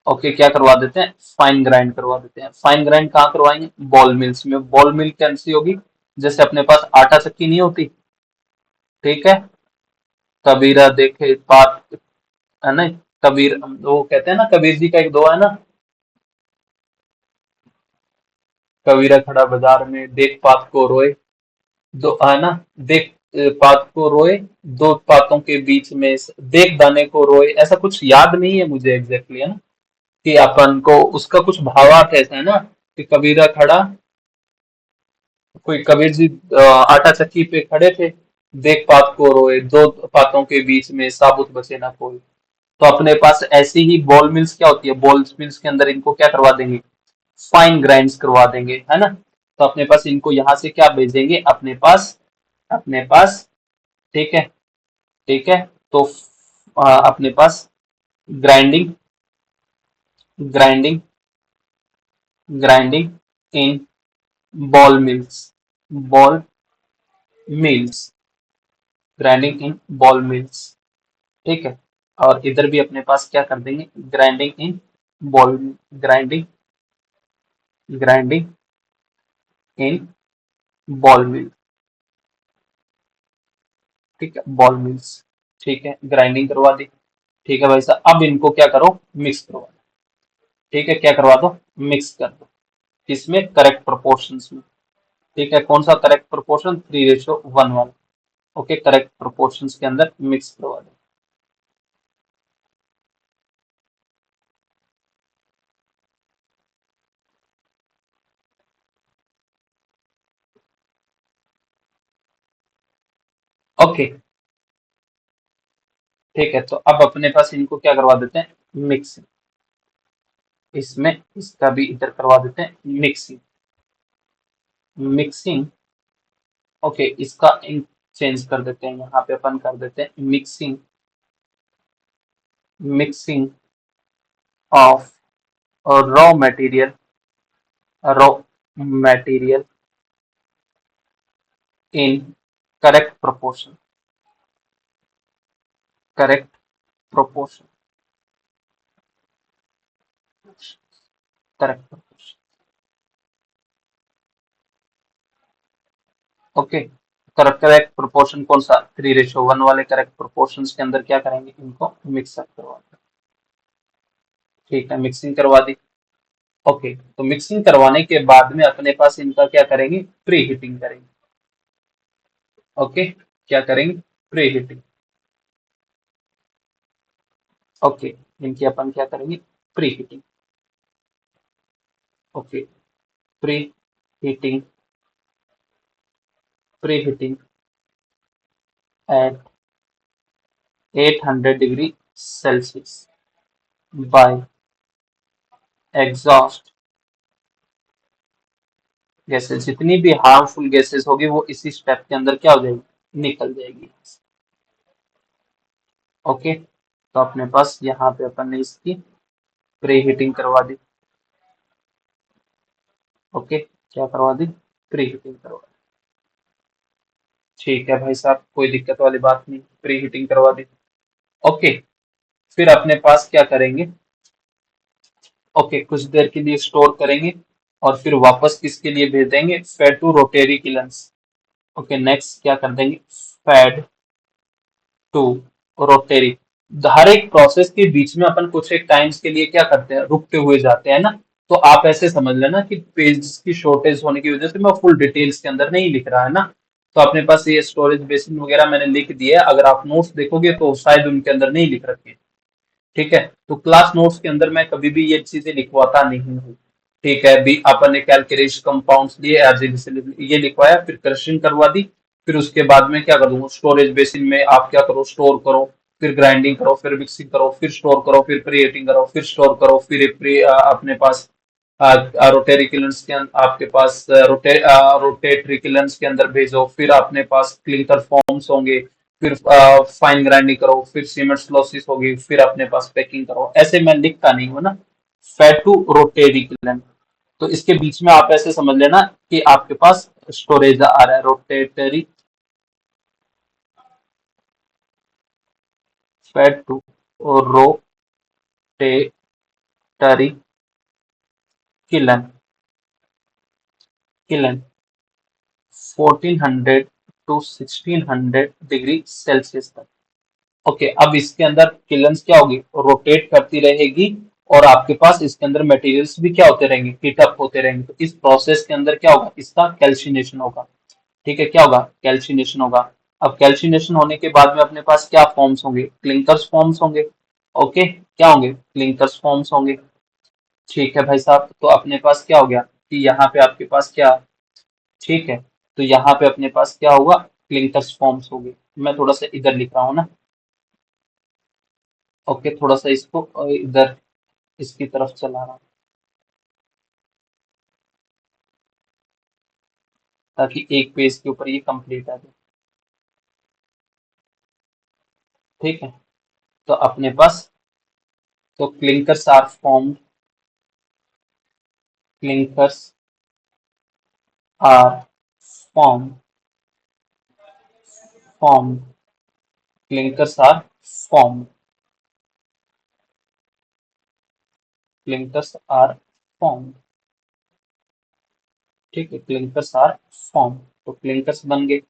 ओके, क्या करवा देते हैं? फाइन ग्राइंड करवा देते हैं। फाइन ग्राइंड कहाँ करवाएंगे? बॉल मिल्स में। बॉल मिल कैसी होगी? जैसे अपने पास आटा चक्की नहीं होती, ठीक है, कबीरा देखे बात, है ना। कबीर, वो कहते हैं ना, कबीर जी का एक दो है ना, कबीरा खड़ा बाजार में, देख पात को रोए, दो, है ना, देख पात को रोए, दो पातों के बीच में, देख दाने को रोए, ऐसा कुछ याद नहीं है मुझे एग्जैक्टली, है ना, कि अपन को उसका कुछ भावार्थ ऐसा है ना, कि कबीरा खड़ा, कोई कबीर जी आटा चक्की पे खड़े थे, देख पात को रोए, दो पातों के बीच में साबुत बचे ना कोई। तो अपने पास ऐसी ही बॉल मिल्स क्या होती है? बॉल मिल्स के अंदर इनको क्या करवा देंगे? फाइन ग्राइंड्स करवा देंगे, है ना। तो अपने पास इनको यहां से क्या भेजेंगे? अपने पास, ठीक है। ठीक है, तो अपने पास grinding, grinding, grinding in ball mills, ball mills, grinding in ball mills. ठीक है, और इधर भी अपने पास क्या कर देंगे? Grinding in ball, grinding, grinding in ball mill. ठीक है, बॉल मिल्स। ठीक है, ग्राइंडिंग करवा दी। ठीक है भाई साहब, अब इनको क्या करो? मिक्स करवा दो। ठीक है, क्या करवा दो? मिक्स कर दो। किसमें? करेक्ट प्रोपोर्शंस में। ठीक है, कौन सा correct proportion? 3:1 okay, correct proportions के अंदर मिक्स करवा दो। ओके, ठीक है। तो अब अपने पास इनको क्या करवा देते हैं, मिक्सिंग। इसमें इसका भी इधर करवा देते हैं मिक्सिंग। मिक्सिंग, ओके, इसका इंक चेंज कर देते हैं, यहाँ पे अपन कर देते हैं mixing. Mixing of raw material, raw material in correct proportion, correct proportion, correct proportion. Okay, correct correct proportion कौन सा, 3:1 वाले करेक्ट प्रोपोर्शन के अंदर क्या करेंगे, इनको मिक्सअप करवा दें। ठीक है, मिक्सिंग करवा दी। ओके, तो मिक्सिंग करवाने के बाद में अपने पास इनका क्या करेंगे, प्री हीटिंग करेंगे। ओके, क्या करेंगे, प्री हीटिंग। ओके, इनकी अपन क्या करेंगे, preheating. Okay, preheating, preheating at 800 degree Celsius by exhaust gases. जितनी भी हार्मफुल गैसेस होगी वो इसी स्टेप के अंदर क्या हो जाएगी, निकल जाएगी। ओके, तो अपने पास यहाँ पे अपन ने इसकी प्री हीटिंग करवा दी। ओके, क्या करवा दी, प्री हीटिंग करवा दी। ठीक है भाई साहब, कोई दिक्कत वाली बात नहीं, प्री हीटिंग करवा दी। ओके, फिर अपने पास क्या करेंगे, ओके, कुछ देर के लिए स्टोर करेंगे और फिर वापस किसके लिए भेज देंगे, fed to rotary kilns. Okay, next क्या कर देंगे, फेड टू रोटेरी। हर एक प्रोसेस के बीच में अपन कुछ एक टाइम्स के लिए क्या करते हैं, रुकते हुए जाते हैं ना। तो आप ऐसे समझ लेना कि पेज की शॉर्टेज होने की वजह से मैं फुल डिटेल्स के अंदर नहीं लिख रहा है ना। तो अपने पास ये स्टोरेज बेसिन वगैरह मैंने लिख दिया है, अगर आप नोट्स देखोगे तो शायद उनके अंदर नहीं लिख रखे। ठीक है, तो क्लास नोट्स के अंदर मैं कभी भी ये चीजें लिखवाता नहीं हूँ। ठीक है, भी अपन ने कैलकुलेशन कंपाउंड्स लिए ये लिखवाया, फिर क्रशिंग करवा दी। फिर उसके बाद में क्या कर दूंगा, स्टोरेज बेसिन में आप क्या करो, स्टोर करो, फिर ग्राइंडिंग करो, फिर मिक्सिंग करो, फिर स्टोर करो, फिर प्रीहीटिंग करो, फिर स्टोर करो, फिर अपने पास रोटेरी किलन्स के आपके पास रोटेटरी किलन्स के अंदर भेजो, फिर अपने पास क्लिंकर फॉर्म्स होंगे, फिर फाइन ग्राइंडिंग करो, फिर सीमेंट लॉसिस होगी, फिर अपने पास पैकिंग करो। ऐसे मैं लिखता नहीं हूँ ना, फेड टू रोटेरी किलन। तो इसके बीच में आप ऐसे समझ लेना कि आपके पास स्टोरेज आ रहा है, rotatory fed to rotatory kiln, kiln 1400 to 1600 degree Celsius तक। ओके, अब इसके अंदर किलन्स क्या होगी, रोटेट करती रहेगी और आपके पास इसके अंदर मटेरियल्स भी क्या होते रहेंगे, हीट अप होते रहेंगे। तो इस प्रोसेस के अंदर क्या होगा, इसका कैल्सिनेशन होगा। ठीक है, क्या होगा, कैल्सिनेशन होगा। अब कैल्सिनेशन होने के बाद में अपने पास क्या फॉर्म्स होंगे, क्लिंकर्स फॉर्म्स होंगे। ओके, क्या होंगे, क्लिंकर्स फॉर्म्स होंगे। ठीक है भाई साहब, तो अपने पास क्या हो गया कि यहाँ पे आपके पास क्या, ठीक है, तो यहाँ पे अपने पास क्या होगा, क्लिंकर्स फॉर्म्स होंगे। मैं थोड़ा सा इधर लिख रहा हूँ ना। ओके, थोड़ा सा इसको इधर इसकी तरफ चला रहा हूँ ताकि एक पेज के ऊपर ये कंप्लीट आ जाए। ठीक है, तो अपने पास, तो clinkers are form, clinkers are form, form, clinkers are form, clinkers are form. ठीक है, क्लिंकर्स आर फॉर्म, तो क्लिंकर्स बन गए।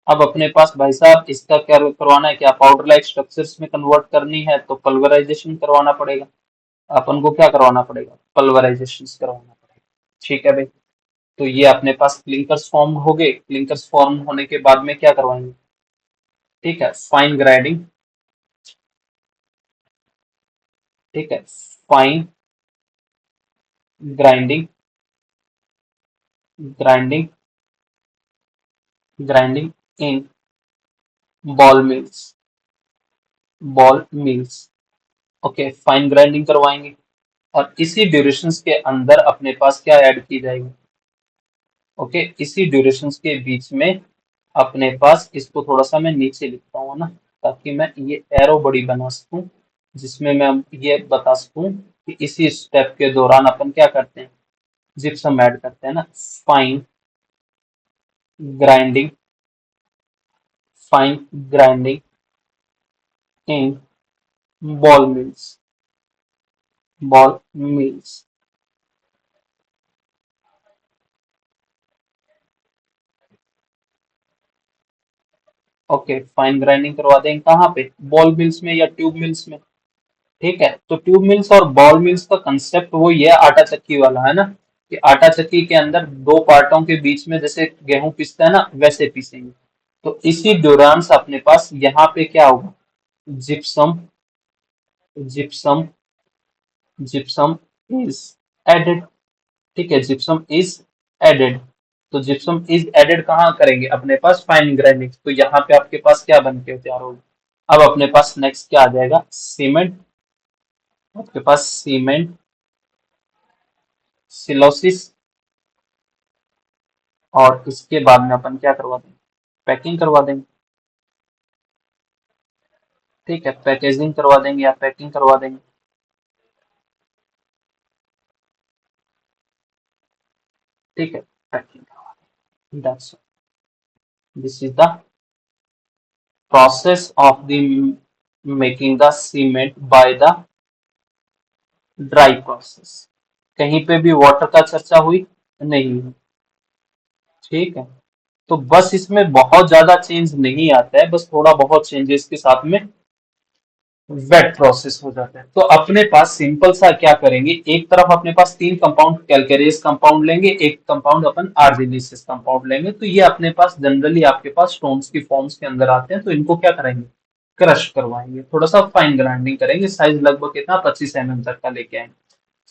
अब अपने पास भाई साहब इसका क्या करवाना है, क्या पाउडर लाइक स्ट्रक्चर्स में कन्वर्ट करनी है तो पल्वराइजेशन करवाना पड़ेगा। अपन को क्या करवाना पड़ेगा, पल्वराइजेशन करवाना पड़ेगा। ठीक है भाई, तो ये अपने पास क्लिंकर्स फॉर्म हो गए। क्लिंकर्स फॉर्म होने के बाद में क्या करवाएंगे, ठीक है, फाइन ग्राइंडिंग। ठीक है, fine grinding, grinding, grinding in ball mills, ball mills. Okay, fine grinding करवाएंगे और इसी ड्यूरेशंस के अंदर अपने पास क्या ऐड की जाएगी। ओके, इसी ड्यूरेशंस के बीच में अपने पास, इसको थोड़ा सा मैं नीचे लिखता हूँ ना, ताकि मैं ये एरो बड़ी बना सकूं, जिसमें मैं ये बता सकूं कि इसी स्टेप के दौरान अपन क्या करते हैं, जिप्सम ऐड करते हैं ना। Fine grinding, fine grinding in ball mills, ball mills. Okay, fine grinding करवा देंगे कहाँ पे, बॉल मिल्स में या ट्यूब मिल्स में। ठीक है, तो ट्यूब मिल्स और बॉल मिल्स का कंसेप्ट वो ये आटा चक्की वाला है ना, कि आटा चक्की के अंदर दो पार्टों के बीच में जैसे गेहूं पिसता है ना, वैसे पीसेंगे। तो इसी दौरान से अपने पास यहाँ पे क्या होगा, gypsum, gypsum, gypsum is added. ठीक है, जिप्सम इज एडेड। तो जिप्सम इज एडेड कहाँ करेंगे, अपने पास फाइन ग्राइंडिंग, तो यहाँ पे आपके पास क्या बन के तैयार होगा। अब अपने पास नेक्स्ट क्या आ जाएगा, सीमेंट। आपके पास सीमेंट, सिलोसिस, और इसके बाद में अपन क्या करवा देंगे, पैकिंग करवा देंगे। ठीक है, पैकेजिंग करवा देंगे या पैकिंग करवा देंगे। ठीक है, पैकिंग करवा देंगे। That's this is the process of the making the cement by the dry process. कहीं पे भी वाटर का चर्चा हुई नहीं हुई। ठीक है, तो बस इसमें बहुत ज्यादा चेंज नहीं आता है, बस थोड़ा बहुत चेंजेस के साथ में वेट प्रोसेस हो जाता है। तो अपने पास सिंपल सा क्या करेंगे, एक तरफ अपने पास तीन कंपाउंड कैलकेरियस कंपाउंड लेंगे, एक कंपाउंड अपन आर्जिनेसिस कंपाउंड लेंगे। तो ये अपने पास जनरली आपके पास स्टोन्स की फॉर्म्स के अंदर आते हैं, तो इनको क्या करेंगे, क्रश करवाएंगे, थोड़ा सा फाइन ग्राइंडिंग करेंगे, साइज लगभग कितना 25 mm तक का लेके आएंगे।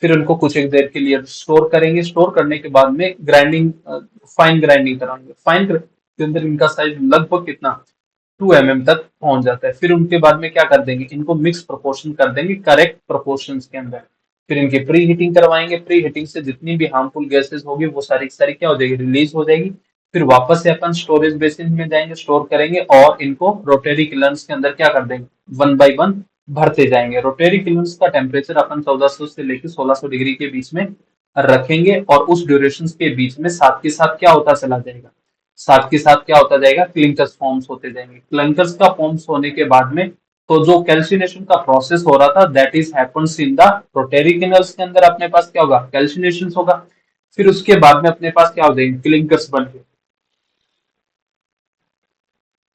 फिर उनको कुछ एक देर के लिए स्टोर करेंगे, स्टोर करने के बाद में ग्राइंडिंग, फाइन ग्राइंडिंग कराएंगे। फाइन के अंदर इनका साइज लगभग कितना 2 mm तक पहुंच जाता है। फिर उनके बाद में क्या कर देंगे, इनको मिक्स प्रोपोर्शन कर देंगे करेक्ट प्रोपोर्शंस के अंदर। फिर इनकी प्री हीटिंग करवाएंगे, प्री हीटिंग से जितनी भी हार्मफुल गैसेस होगी वो सारी की सारी क्या हो जाएगी, रिलीज हो जाएगी। फिर वापस से अपन स्टोरेज बेसिन में जाएंगे, स्टोर करेंगे और इनको रोटरी किलन्स के अंदर क्या कर देंगे, वन बाई वन भरते जाएंगे। रोटरी किलन्स का टेम्परेचर अपन 1400 से लेकर 1600 डिग्री के बीच में रखेंगे, और उस ड्यूरेशन के बीच में साथ के साथ क्या होता चला जाएगा, साथ के साथ क्या होता जाएगा, क्लिंकर्स फॉर्म्स होते जाएंगे। क्लिंकर्स का फॉर्म्स होने के बाद में तो जो कैल्सिनेशन का प्रोसेस हो रहा था that is happens in the rotary kilns के अंदर अपने पास क्या होगा, कैल्सिनेशन होगा। फिर उसके बाद में अपने पास क्या हो जाएंगे, क्लिंकर्स बन गए।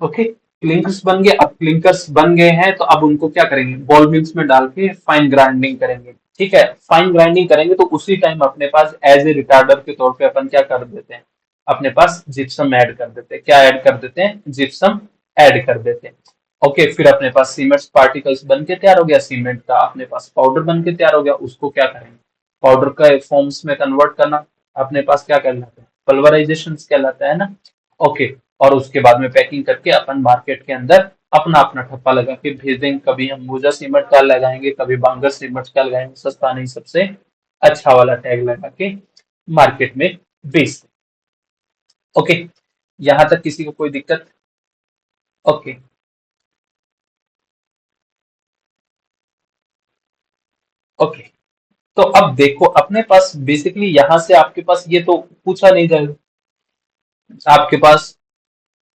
ओके, क्लिंकर्स बन गए। अब क्लिंकर्स बन गए हैं तो अब उनको क्या करेंगे, बॉल मिल्स में डाल के फाइन ग्राइंडिंग करेंगे। ठीक है, फाइन ग्राइंडिंग करेंगे तो उसी टाइम अपने पास एज ए रिटार्डर के तौर पे अपन क्या कर देते हैं, अपने पास जिप्सम ऐड कर देते हैं। क्या ऐड कर देते हैं, जिप्सम ऐड कर देते हैं। ओके, फिर अपने पास सीमेंट पार्टिकल्स बन के तैयार हो गया, सीमेंट का अपने पास पाउडर बन के तैयार हो गया। उसको क्या करेंगे, पाउडर का फॉर्म्स में कन्वर्ट करना, अपने पास क्या कहलाता है, पल्वराइजेशन कहलाता है ना। ओके, और उसके बाद में पैकिंग करके अपन मार्केट के अंदर अपना अपना ठप्पा लगा के भेज देंगे। कभी हम मूजा सीमेंट का लगाएंगे, कभी बांगर सीमेंट का लगाएंगे, सस्ता नहीं सबसे अच्छा वाला टैग लगा के मार्केट में बेच। ओके, यहां तक किसी को कोई दिक्कत। ओके, ओके, तो अब देखो अपने पास बेसिकली यहां से आपके पास ये तो पूछा नहीं जाएगा, आपके पास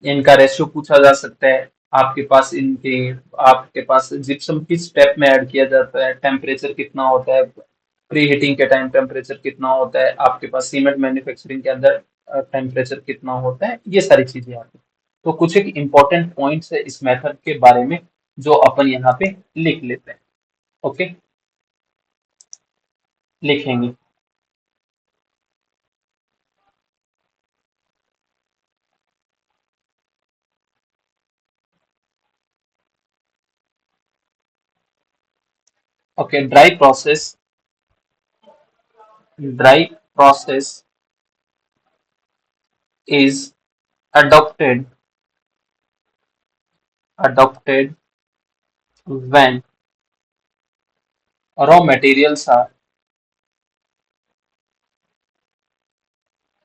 इनका रेशियो पूछा जा सकता है, आपके पास इनके, आपके पास जिप्सम किस स्टेप में ऐड किया जाता है, टेम्परेचर कितना होता है, प्री हीटिंग के टाइम टेम्परेचर कितना होता है, आपके पास सीमेंट मैन्युफैक्चरिंग के अंदर टेम्परेचर कितना होता है, ये सारी चीजें आती हैं। तो कुछ एक इंपॉर्टेंट पॉइंट्स है इस मेथड के बारे में जो अपन यहाँ पे लिख लेते हैं। ओके, लिखेंगे। Okay, dry process is adopted adopted when raw materials are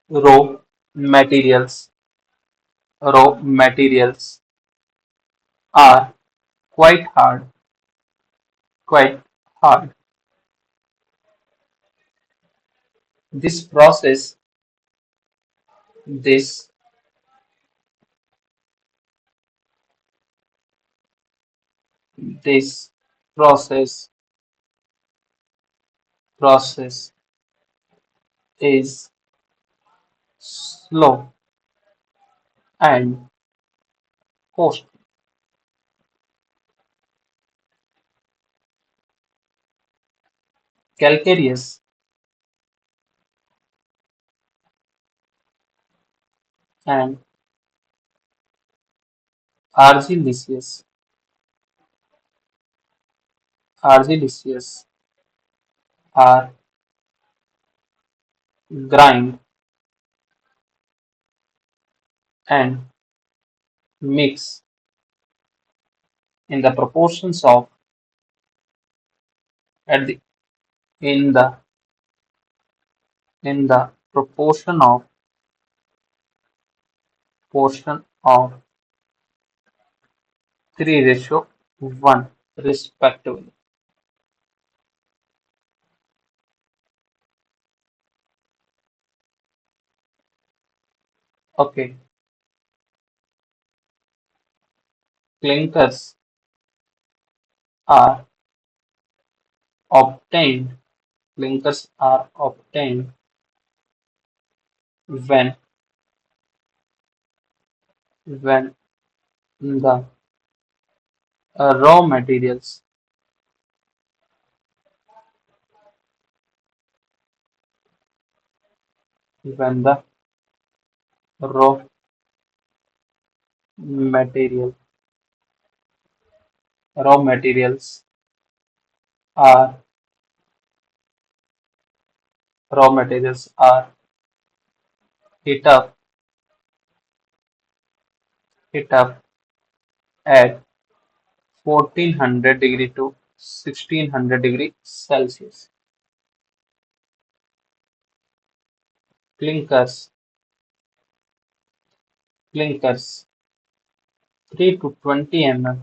raw materials raw materials are quite hard quite hard. This process this this process is slow and costly. Calcareous and argillaceous argillaceous are grind and mix in the proportions of at the in the proportion of portion of 3:1 respectively. Okay, clinkers are obtained clinkers are obtained when when the raw materials when the raw material raw materials are raw materials are heat up heat up at 1400 degree to 1600 degree Celsius. Clinkers clinkers 3 to 20 mm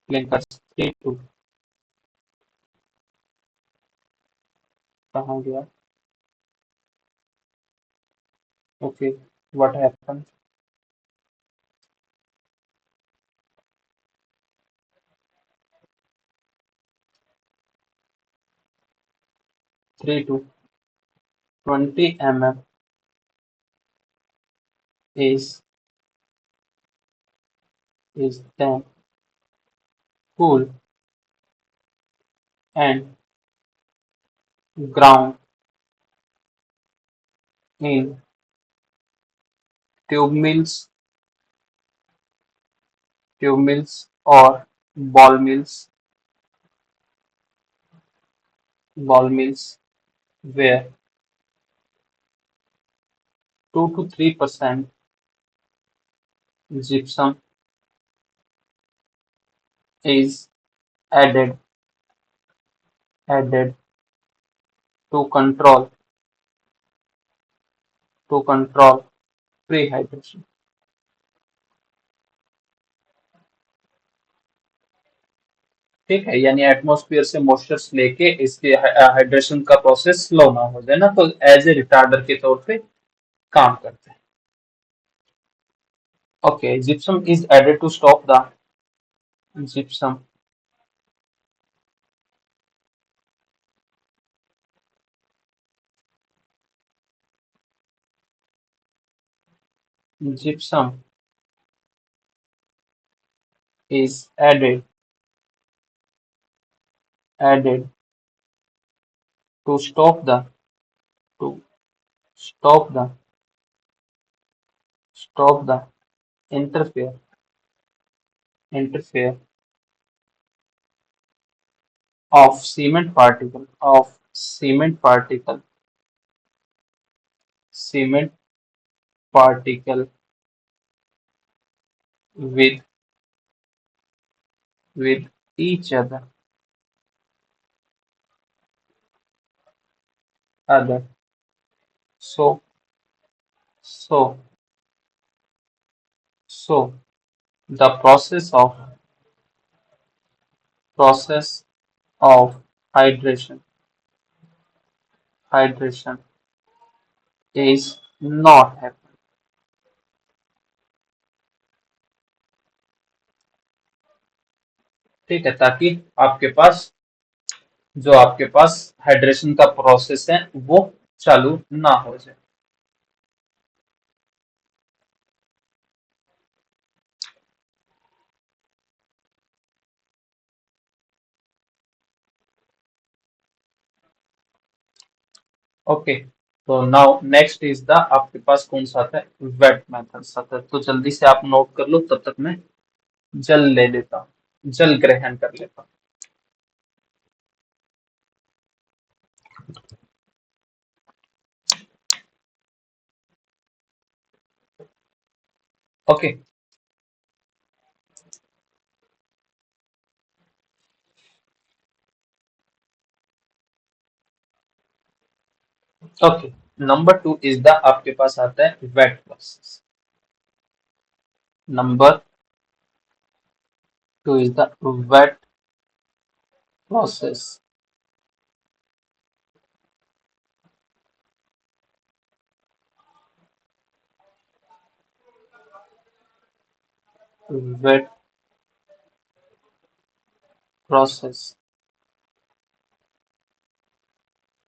clinkers 3 to कहाँ गया? Okay, what happened? 3 to 20 mm is then cool and ground in tube mills or ball mills ball mills where 2 to 3% gypsum is added added to control prehydration. ठीक है, यानी atmosphere से moisture लेके इसके hydration का process slow ना हो जाए ना, तो एज ए रिटार्डर के तौर पे काम करते हैं. Okay, gypsum is added to stop the gypsum gypsum is added to to stop the interfere interfere of cement particle with with each other. So so so the process of hydration hydration is not happening. ठीक है, ताकि आपके पास hydration का process है वो चालू ना हो जाए। ओके, तो नाउ नेक्स्ट इज द आपके पास कौन सा आता है, वेट मेथड आता है। तो जल्दी से आप नोट कर लो, तब तक मैं जल ले लेता हूँ, जल ग्रहण कर लेता हूँ। Okay okay, number two is the आपके पास आता है wet process. Number two is the wet process. Wet process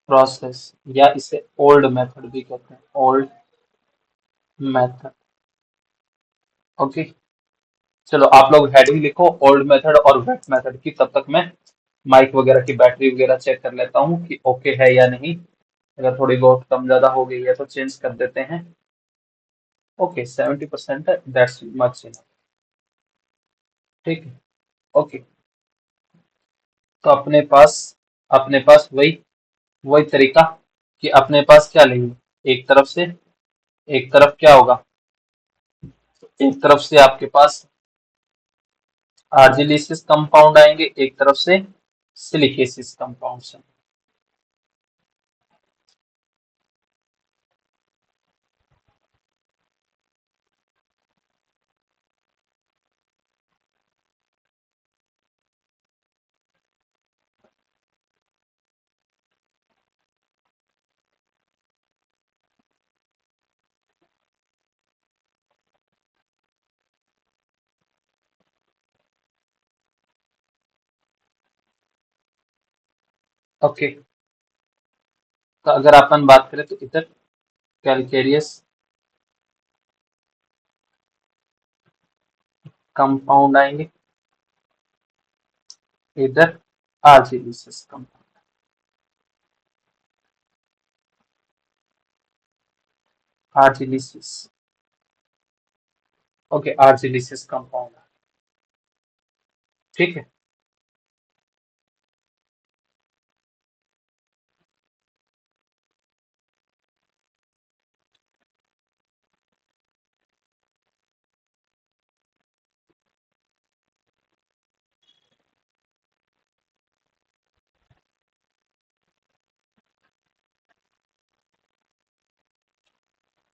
process या इसे ओल्ड मेथड भी कहते हैं, ओल्ड मेथड। ओके, चलो आप लोग हेडिंग लिखो ओल्ड मेथड और वेट मेथड की, तब तक मैं माइक वगैरह की बैटरी वगैरह चेक कर लेता हूँ कि ओके है या नहीं। अगर थोड़ी बहुत कम ज्यादा हो गई है तो चेंज कर देते हैं। ओके, 70% है, दैट्स मच इनफ। ठीक है, ओके। तो अपने पास वही वही तरीका कि अपने पास क्या लेंगे, एक तरफ क्या होगा, एक तरफ से आपके पास आर्जिलिसिस कंपाउंड आएंगे, एक तरफ से सिलिकेसिस कंपाउंड से। ओके, तो अगर अपन बात करें तो इधर कैलकेरियस कंपाउंड आएंगे, इधर argillaceous compound. Argillaceous, okay, argillaceous compound. ठीक है,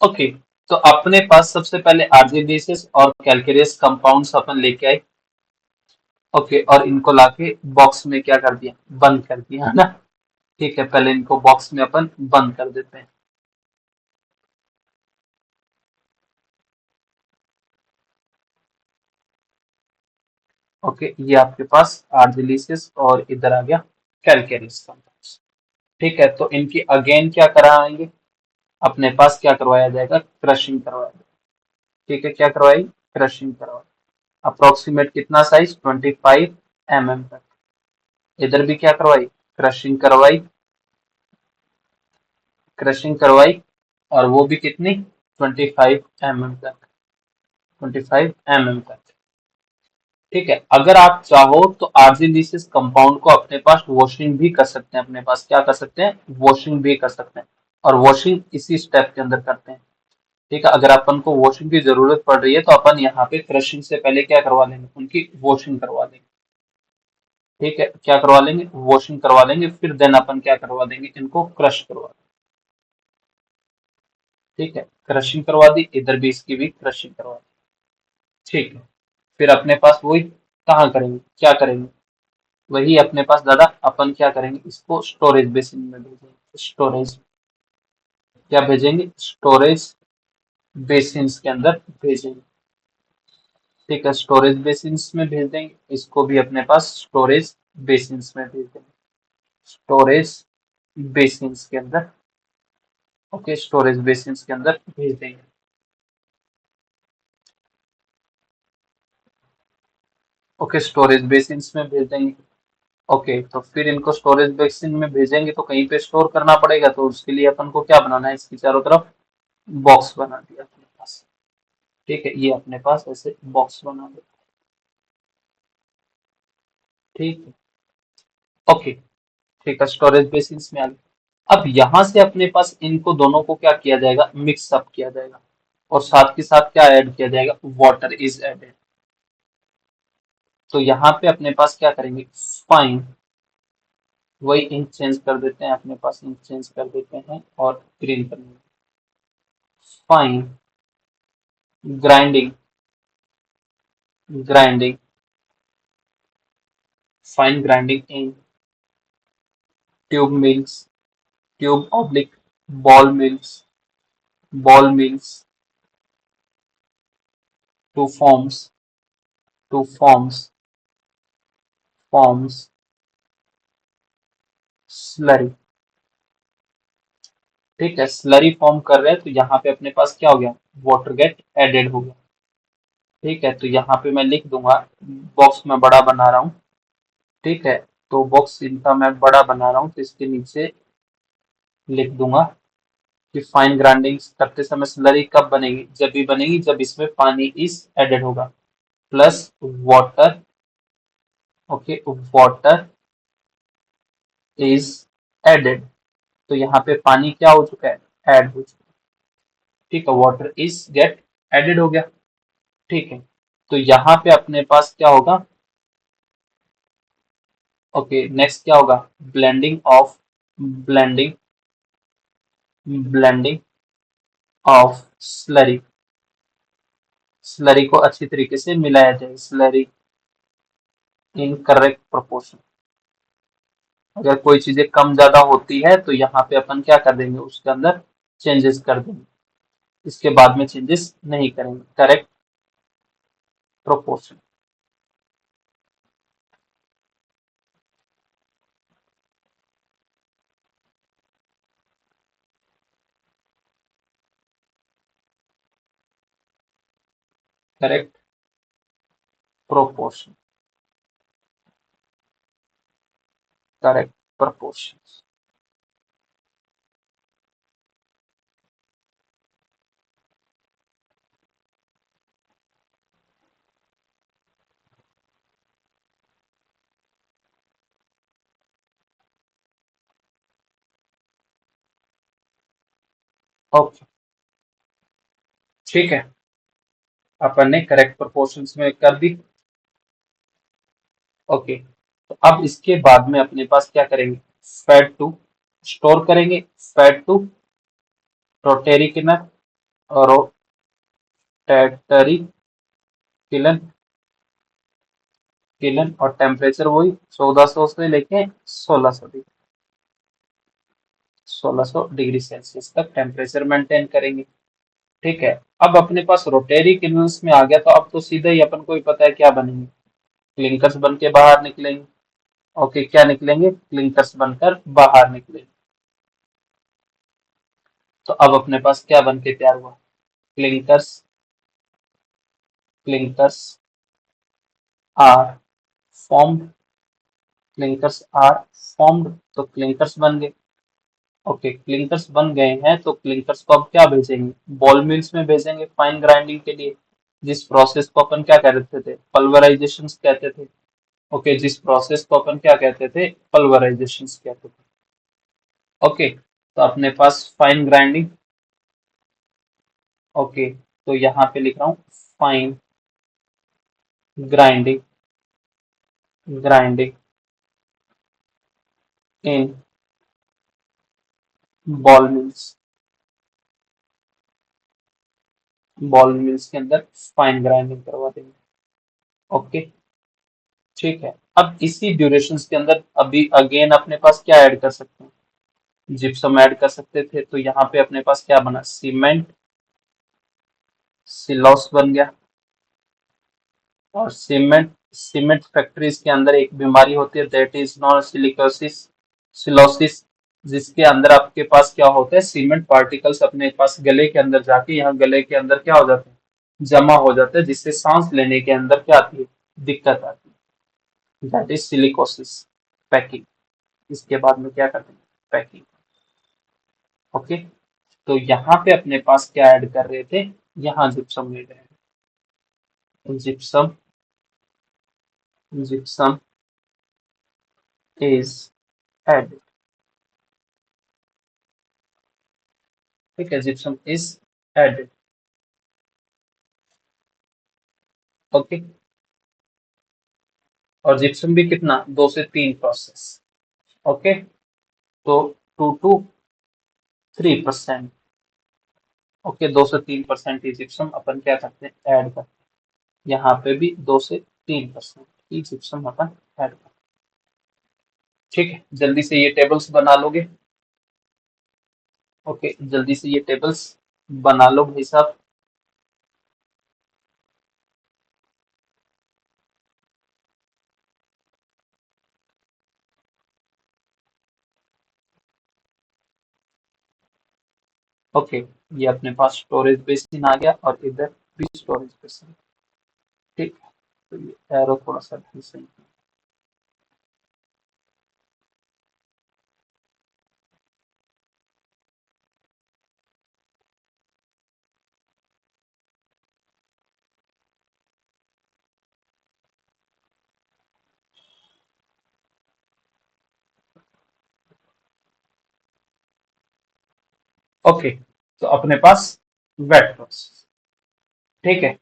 ओके। तो अपने पास सबसे पहले आर्जिलिसिस और कैलकेरियस कंपाउंड्स अपन लेके आए। ओके, और इनको लाके बॉक्स में क्या कर दिया, बंद कर दिया, है ना। ठीक है, पहले इनको बॉक्स में अपन बंद कर देते हैं। ओके, ये आपके पास आर्जिलिसिस और इधर आ गया कैलकेरियस कंपाउंड्स। ठीक है, तो इनकी अगेन क्या कराएंगे, अपने पास क्या करवाया जाएगा, क्रशिंग करवाया जाएगा। ठीक है, क्या करवाई, क्रशिंग करवाई। अप्रोक्सीमेट कितना साइज, 25 mm तक। इधर भी क्या करवाई, क्रशिंग करवाई, क्रशिंग करवाई, और वो भी कितनी, 25 mm तक, 25 mm तक। ठीक है, अगर आप चाहो तो आर्जिलिसिस कंपाउंड को अपने पास वॉशिंग भी कर सकते हैं, अपने पास क्या कर सकते हैं, वॉशिंग भी कर सकते हैं। और वॉशिंग इसी स्टेप के अंदर करते हैं। ठीक है, अगर अपन को वॉशिंग की जरूरत पड़ रही है तो अपन यहाँ पे क्रशिंग से पहले क्या करवा लेंगे, उनकी वॉशिंग करवा लेंगे। ठीक है, क्या करवा लेंगे, वॉशिंग करवा लेंगे, फिर देन अपन क्या करवा देंगे, इनको क्रश करवा देंगे। ठीक है, क्रशिंग करवा दी, इधर भी इसकी भी क्रशिंग करवा दी। ठीक है, फिर अपने पास वही कहाँ करेंगे, क्या करेंगे, वही अपने पास दादा अपन क्या करेंगे, इसको स्टोरेज बेसिन में भेजेंगे। स्टोरेज, क्या भेजेंगे, स्टोरेज बेसिन्स के अंदर भेजेंगे। ठीक है, स्टोरेज बेसिन्स में भेज देंगे, इसको भी अपने पास स्टोरेज बेसिन्स में भेज देंगे। स्टोरेज बेसिन्स के अंदर, ओके, स्टोरेज बेसिन्स के अंदर भेज देंगे। ओके, स्टोरेज बेसिन्स में भेज देंगे। ओके, तो फिर इनको स्टोरेज बेसिन में भेजेंगे तो कहीं पे स्टोर करना पड़ेगा, तो उसके लिए अपन को क्या बनाना है, इसकी चारों तरफ बॉक्स बना दिया अपने पास। ठीक है, ये अपने पास ऐसे बॉक्स बना दिया। ठीक है, ओके, ठीक है, स्टोरेज बेसिन्स में आ गया। अब यहाँ से अपने पास इनको दोनों को क्या किया जाएगा, मिक्स अप किया जाएगा, और साथ के साथ क्या ऐड किया जाएगा, वाटर इज एडेड। तो यहाँ पे अपने पास क्या करेंगे, फाइन, वही इंक चेंज कर देते हैं, अपने पास इंक चेंज कर देते हैं और ग्रीन कर देंगे। Fine grinding, grinding, fine grinding in tube mills, tube oblique ball mills, ball mills, to forms, to forms, forms slurry. ठीक है, स्लरी फॉर्म कर रहे हैं तो यहाँ पे अपने पास क्या हो गया, वाटर गेट एडेड हो गया। ठीक है, तो यहाँ पे मैं लिख दूंगा, बॉक्स में बड़ा बना रहा हूँ। ठीक है, तो बॉक्स इनका मैं बड़ा बना रहा हूँ, तो इसके नीचे लिख दूंगा कि फाइन ग्राइंडिंग करते समय स्लरी कब बनेगी, जब भी बनेगी जब इसमें पानी इज एडेड होगा, plus water, okay, water is added. तो यहाँ पे पानी क्या हो चुका है, ऐड हो चुका है। ठीक है, वाटर इज गेट एडेड हो गया। ठीक है, तो यहाँ पे अपने पास क्या होगा, ओके, नेक्स्ट क्या होगा, blending of, blending, blending of slurry, slurry को अच्छी तरीके से मिलाया जाए, स्लरी इन करेक्ट प्रोपोर्शन। अगर कोई चीजें कम ज्यादा होती है तो यहाँ पे अपन क्या कर देंगे, उसके अंदर चेंजेस कर देंगे, इसके बाद में चेंजेस नहीं करेंगे, correct proportion, correct proportion, correct proportion. Okay, ठीक है, अपन ने करेक्ट प्रोपोर्शंस में कर दी। ओके, तो अब इसके बाद में अपने पास क्या करेंगे, फैट टू स्टोर करेंगे, फैट टू रोटेरी किनर, रोटेटरी किलन, किलन, और टेम्परेचर वही 1400 से लेके 1600 डिग्री, 1600 डिग्री सेल्सियस तक टेम्परेचर मेंटेन करेंगे। ठीक है, अब अपने पास रोटेरी किल्न्स में आ गया, तो अब तो सीधा ही अपन को ही पता है क्या बनेंगे, क्लिंकर्स बन के बाहर निकलेंगे। ओके, क्या निकलेंगे, क्लिंकर्स बनकर बाहर निकलेंगे। तो अब अपने पास क्या बन के तैयार हुआ, clinkers, clinkers are formed, clinkers are formed, तो क्लिंकर्स बन गए। ओके, क्लिंकर्स बन गए हैं तो क्लिंकर्स को अब क्या भेजेंगे, बॉल मिल्स में भेजेंगे फाइन ग्राइंडिंग के लिए, जिस प्रोसेस को अपन क्या कहते थे, पल्वराइजेशन कहते थे। ओके, जिस प्रोसेस को अपन क्या कहते थे, पल्वराइजेशन कहते थे। ओके, तो अपने पास फाइन ग्राइंडिंग, ओके, तो यहाँ पे लिख रहा हूँ fine grinding, grinding in ball mills, ball mills के अंदर फाइन ग्राइंडिंग करवा देंगे। ओके, ठीक है। अब इसी ड्यूरेशंस के अंदर अभी अगेन अपने पास क्या ऐड कर सकते हैं, जिप्सम ऐड कर सकते थे, तो यहाँ पे अपने पास क्या बना, सीमेंट सिलॉस बन गया। और सीमेंट सीमेंट फैक्ट्रीज के अंदर एक बीमारी होती है दैट इज नॉन सिलिकोसिस, सिलोसिस, जिसके अंदर आपके पास क्या होता है, सीमेंट पार्टिकल्स अपने पास गले के अंदर जाके यहाँ गले के अंदर क्या हो जाते हैं, जमा हो जाते हैं, जिससे सांस लेने के अंदर क्या आती है, दिक्कत आती है, दैट इज सिलिकोसिस। पैकिंग, इसके बाद में क्या करते हैं, पैकिंग। ओके, तो यहाँ पे अपने पास क्या ऐड कर रहे थे, यहाँ जिप्सम ले रहे हैं, जिप्सम, जिप्सम इज एडेड। ठीक है, जिप्सम इज एडेड। ओके, और जिप्सम भी कितना, 2 से 3 प्रोसेस। ओके, तो 2 to 3%। ओके, 2 से 3% ही जिप्सम अपन क्या करते हैं, ऐड करते हैं। यहाँ पे भी 2 से 3% ही जिप्सम अपन ऐड करते हैं। ठीक है, जल्दी से ये टेबल्स बना लोगे। ओके, जल्दी से ये टेबल्स बना लो भाई साहब। ओके, ये अपने पास स्टोरेज बेसिन आ गया और इधर भी स्टोरेज बेसिन। ठीक है, तो ये एरो थोड़ा सा ढंग से। ओके, तो अपने पास वेट प्रोसेस। ठीक है,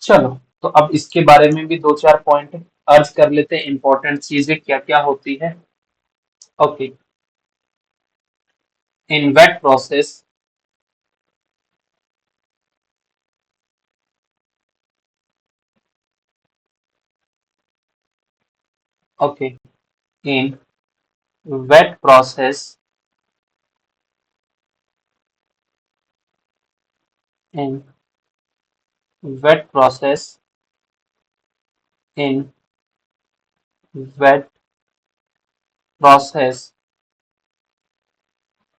चलो, तो अब इसके बारे में भी 2 4 पॉइंट अर्ज कर लेते हैं, इंपॉर्टेंट चीजें क्या क्या होती है। Okay, in wet process, okay, in wet process, in wet process, in wet process,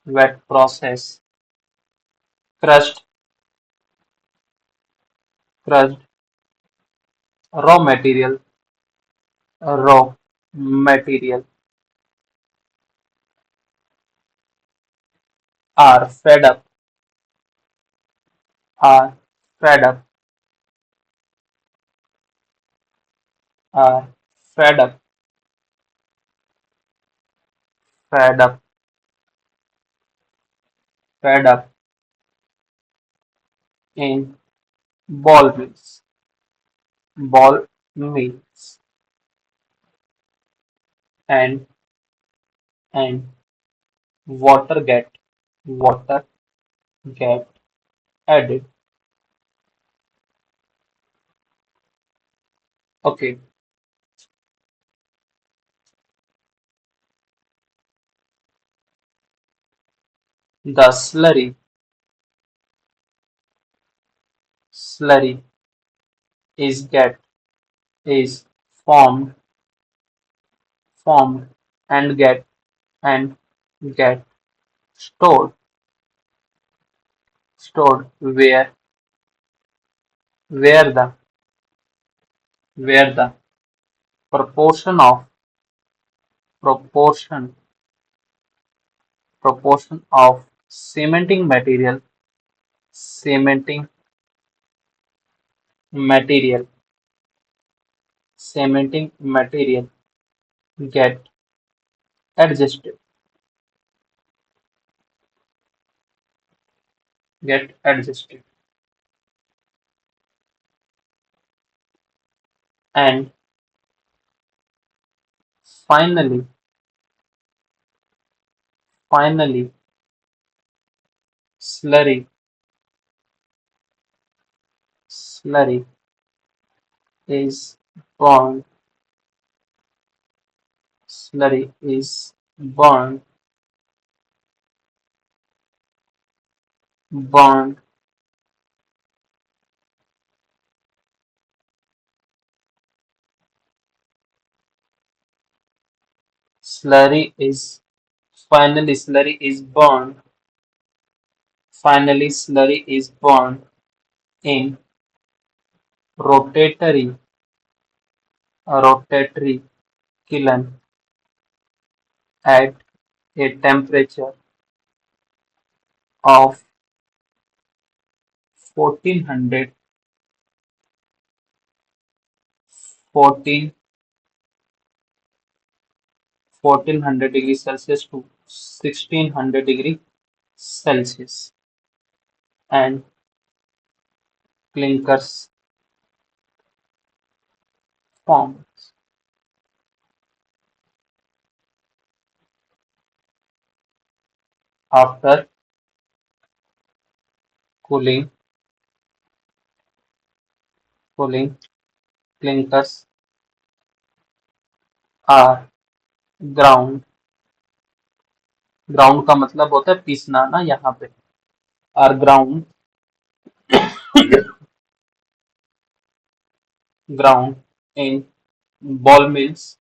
wet process, crushed, crushed, raw material, raw material are fed up, are fed up, are fed up, fed up, fed up in ball mills, ball mills, and and water water get added. Okay, the slurry is get is formed formed and and get stored stored where the where the proportion of proportion proportion of cementing material cementing material cementing material get adjusted get adjusted, and finally, finally, slurry, slurry is burned, slurry is burned, burned, slurry is, finally, slurry is burned, finally, slurry is burned in rotatory, rotatory kiln at a temperature of 1400 14 1400 degree Celsius to 1600 degree Celsius, and clinkers form. After cooling, cooling, clinkers are ground, ground का मतलब होता है पीसना ना यहाँ पे, are ground, ground in ball mills,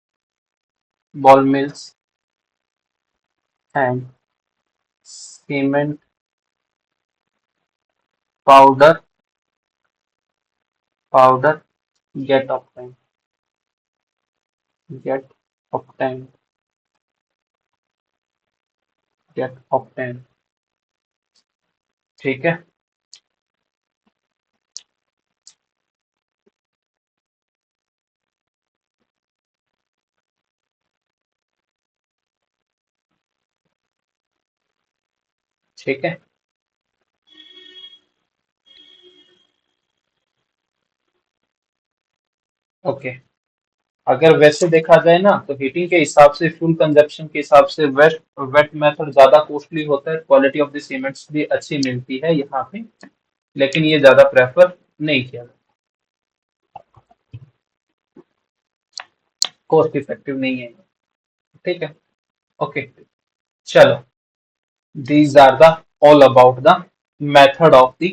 ball mills and cement powder, powder get obtain, get obtain, get obtain. ठीक है, ठीक है, ओके। अगर वैसे देखा जाए ना तो हीटिंग के हिसाब से, फ्यूल कंजप्शन के हिसाब से वेट वेट मेथड ज्यादा कॉस्टली होता है, क्वालिटी ऑफ द सीमेंट्स भी अच्छी मिलती है यहाँ पे, लेकिन ये ज्यादा प्रेफर नहीं किया, कॉस्ट इफेक्टिव नहीं है। ठीक है, ओके, चलो, these are the all about the method of the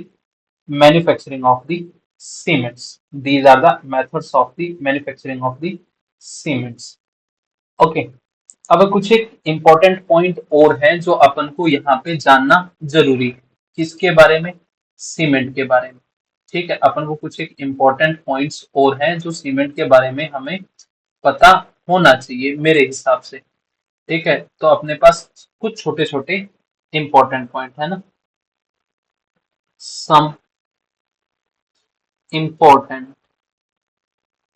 manufacturing of the cements, these are the methods of the manufacturing of the cements, okay. अब कुछ एक इम्पोर्टेंट पॉइंट और है जो अपन को यहाँ पे जानना जरूरी है, किसके बारे में, सीमेंट के बारे में। ठीक है, अपन को कुछ एक इम्पोर्टेंट पॉइंट्स और हैं जो सीमेंट के बारे में हमें पता होना चाहिए मेरे हिसाब से। ठीक है, तो अपने पास कुछ छोटे छोटे इम्पोर्टेंट पॉइंट है ना, सम इम्पोर्टेंट,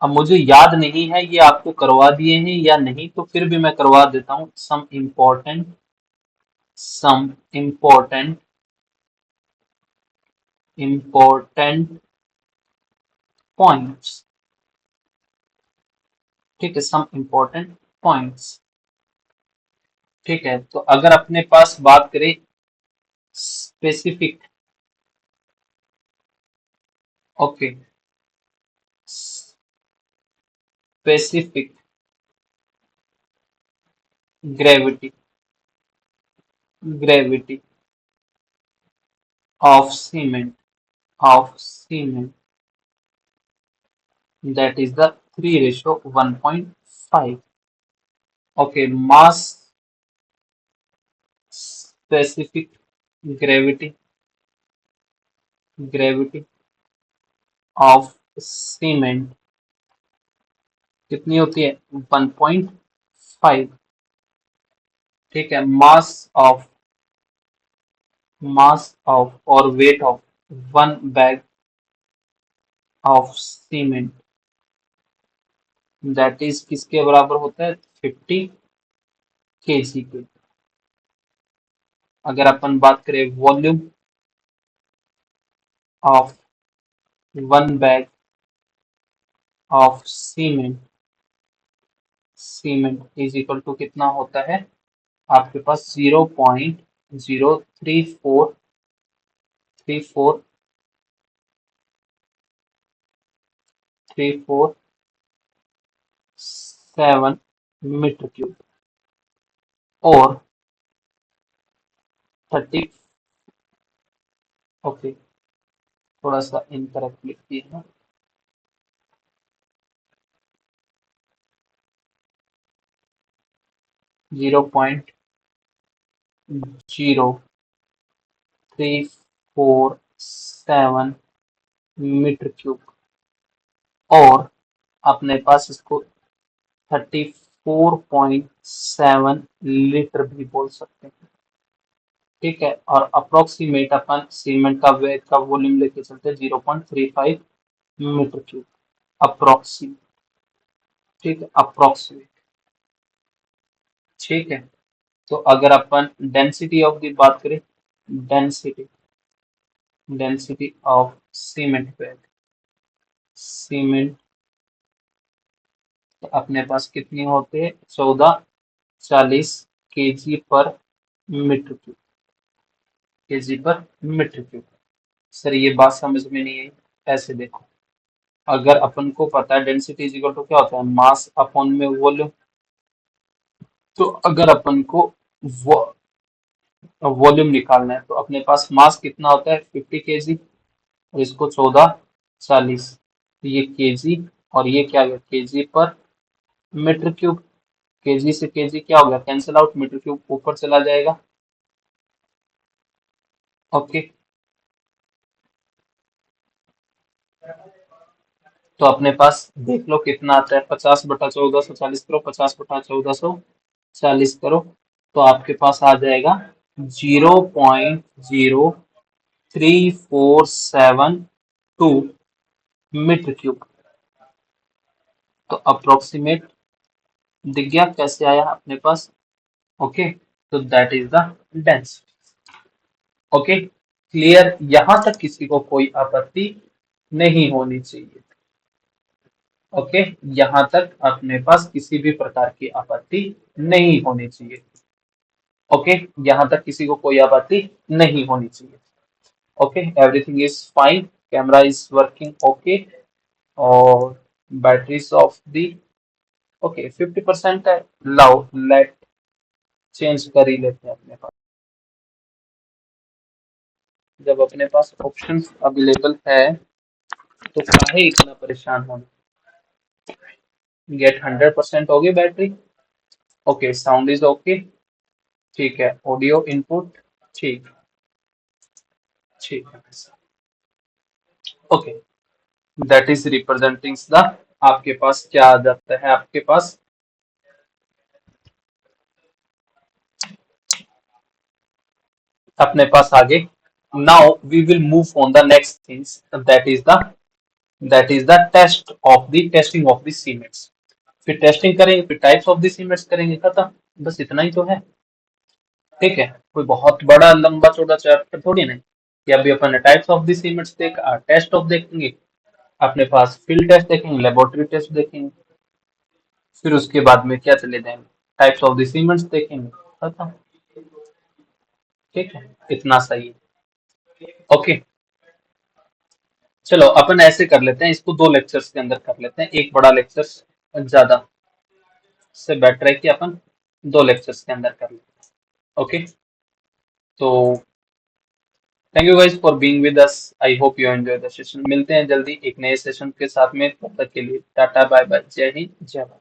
अब मुझे याद नहीं है ये आपको करवा दिए हैं या नहीं, तो फिर भी मैं करवा देता हूँ, सम इम्पोर्टेंट इम्पोर्टेंट पॉइंट्स। ठीक है, सम इम्पोर्टेंट पॉइंट्स। ठीक है, तो अगर अपने पास बात करें specific, okay, specific gravity, gravity of cement, of cement, that is the 3 ratio 1.5, okay, mass specific gravity, gravity of cement कितनी होती है, 1.5। ठीक है, मास ऑफ और weight of one bag of cement, that is किसके बराबर होता है, 50 kg के। अगर अपन बात करें volume, of 1 bag of cement is equal to कितना होता है आपके पास 0.03437 मीटर क्यूब और 30 ओके थोड़ा सा इनकरेक्ट लिख दिया है 0.0347 मीटर क्यूब और अपने पास इसको 34.7 लीटर भी बोल सकते हैं ठीक है और अप्रोक्सीमेट अपन सीमेंट का वेट का वॉल्यूम लेके चलते हैं 0.35 मीटर क्यूब अप्रोक्सीमेट ठीक है अप्रोक्सीमेट ठीक है तो अगर अपन डेंसिटी ऑफ की बात करें density density of cement weight cement तो अपने पास कितनी होते हैं 1440 केजी पर मीटर क्यूब सर ये बात समझ में नहीं आई ऐसे देखो अगर अपन को पता है डेंसिटी इज इक्वल टू क्या होता है मास अपॉन में वॉल्यूम तो अगर अपन को वॉल्यूम निकालना है तो अपने पास मास कितना होता है 50 केजी और इसको 1440 ये केजी और ये क्या गया केजी पर मीटर क्यूब केजी से केजी क्या हो गया कैंसिल आउट मीटर क्यूब ऊपर चला जाएगा ओके तो अपने पास देख लो कितना आता है 50/1440 करो 50/1440 करो तो आपके पास आ जाएगा 0.03472 मीटर क्यूब तो अप्रोक्सीमेट दिख गया कैसे आया अपने पास ओके तो that is the density okay clear यहां तक किसी को कोई आपत्ति नहीं होनी चाहिए ओके यहां तक अपने पास किसी भी प्रकार की आपत्ति नहीं होनी चाहिए ओके यहां तक किसी को कोई आपत्ति नहीं होनी चाहिए okay everything is fine camera is working okay और बैटरीज ऑफ दी ओके 50% है लाओ लेट चेंज कर ही लेते हैं अपने पास जब अपने पास ऑप्शंस अवेलेबल है तो काहे इतना परेशान होना गेट 100% होगी battery okay sound is okay ठीक है ऑडियो इनपुट ठीक ठीक है okay that is representing the आपके पास क्या आ जाता है आपके पास अपने पास आगे now we will move on the next things that is the test of the testing of the cements फिर टेस्टिंग करेंगे फिर टाइप्स ऑफ द सीमेंट्स करेंगे खत्म बस इतना ही तो है ठीक है कोई बहुत बड़ा लंबा चौड़ा चैप्टर थोड़ी नहीं कि अभी अपन types of the cements test of देखेंगे अपने पास फील्ड टेस्ट देखेंगे लेबोरेटरी टेस्ट देखेंगे फिर उसके बाद में क्या चले जाएंगे टाइप्स ऑफ द सीमेंट्स देखेंगे खत्म ठीक है इतना सही है ओके चलो अपन ऐसे कर लेते हैं इसको 2 लेक्चर्स के अंदर कर लेते हैं एक बड़ा लेक्चर ज्यादा से बेटर है कि अपन 2 लेक्चर्स के अंदर कर लेते हैं ओके तो thank you guys for being with us I hope you enjoy the session मिलते हैं जल्दी एक नए सेशन के साथ में तब तक के लिए टाटा बाय बाय जय हिंद जय भारत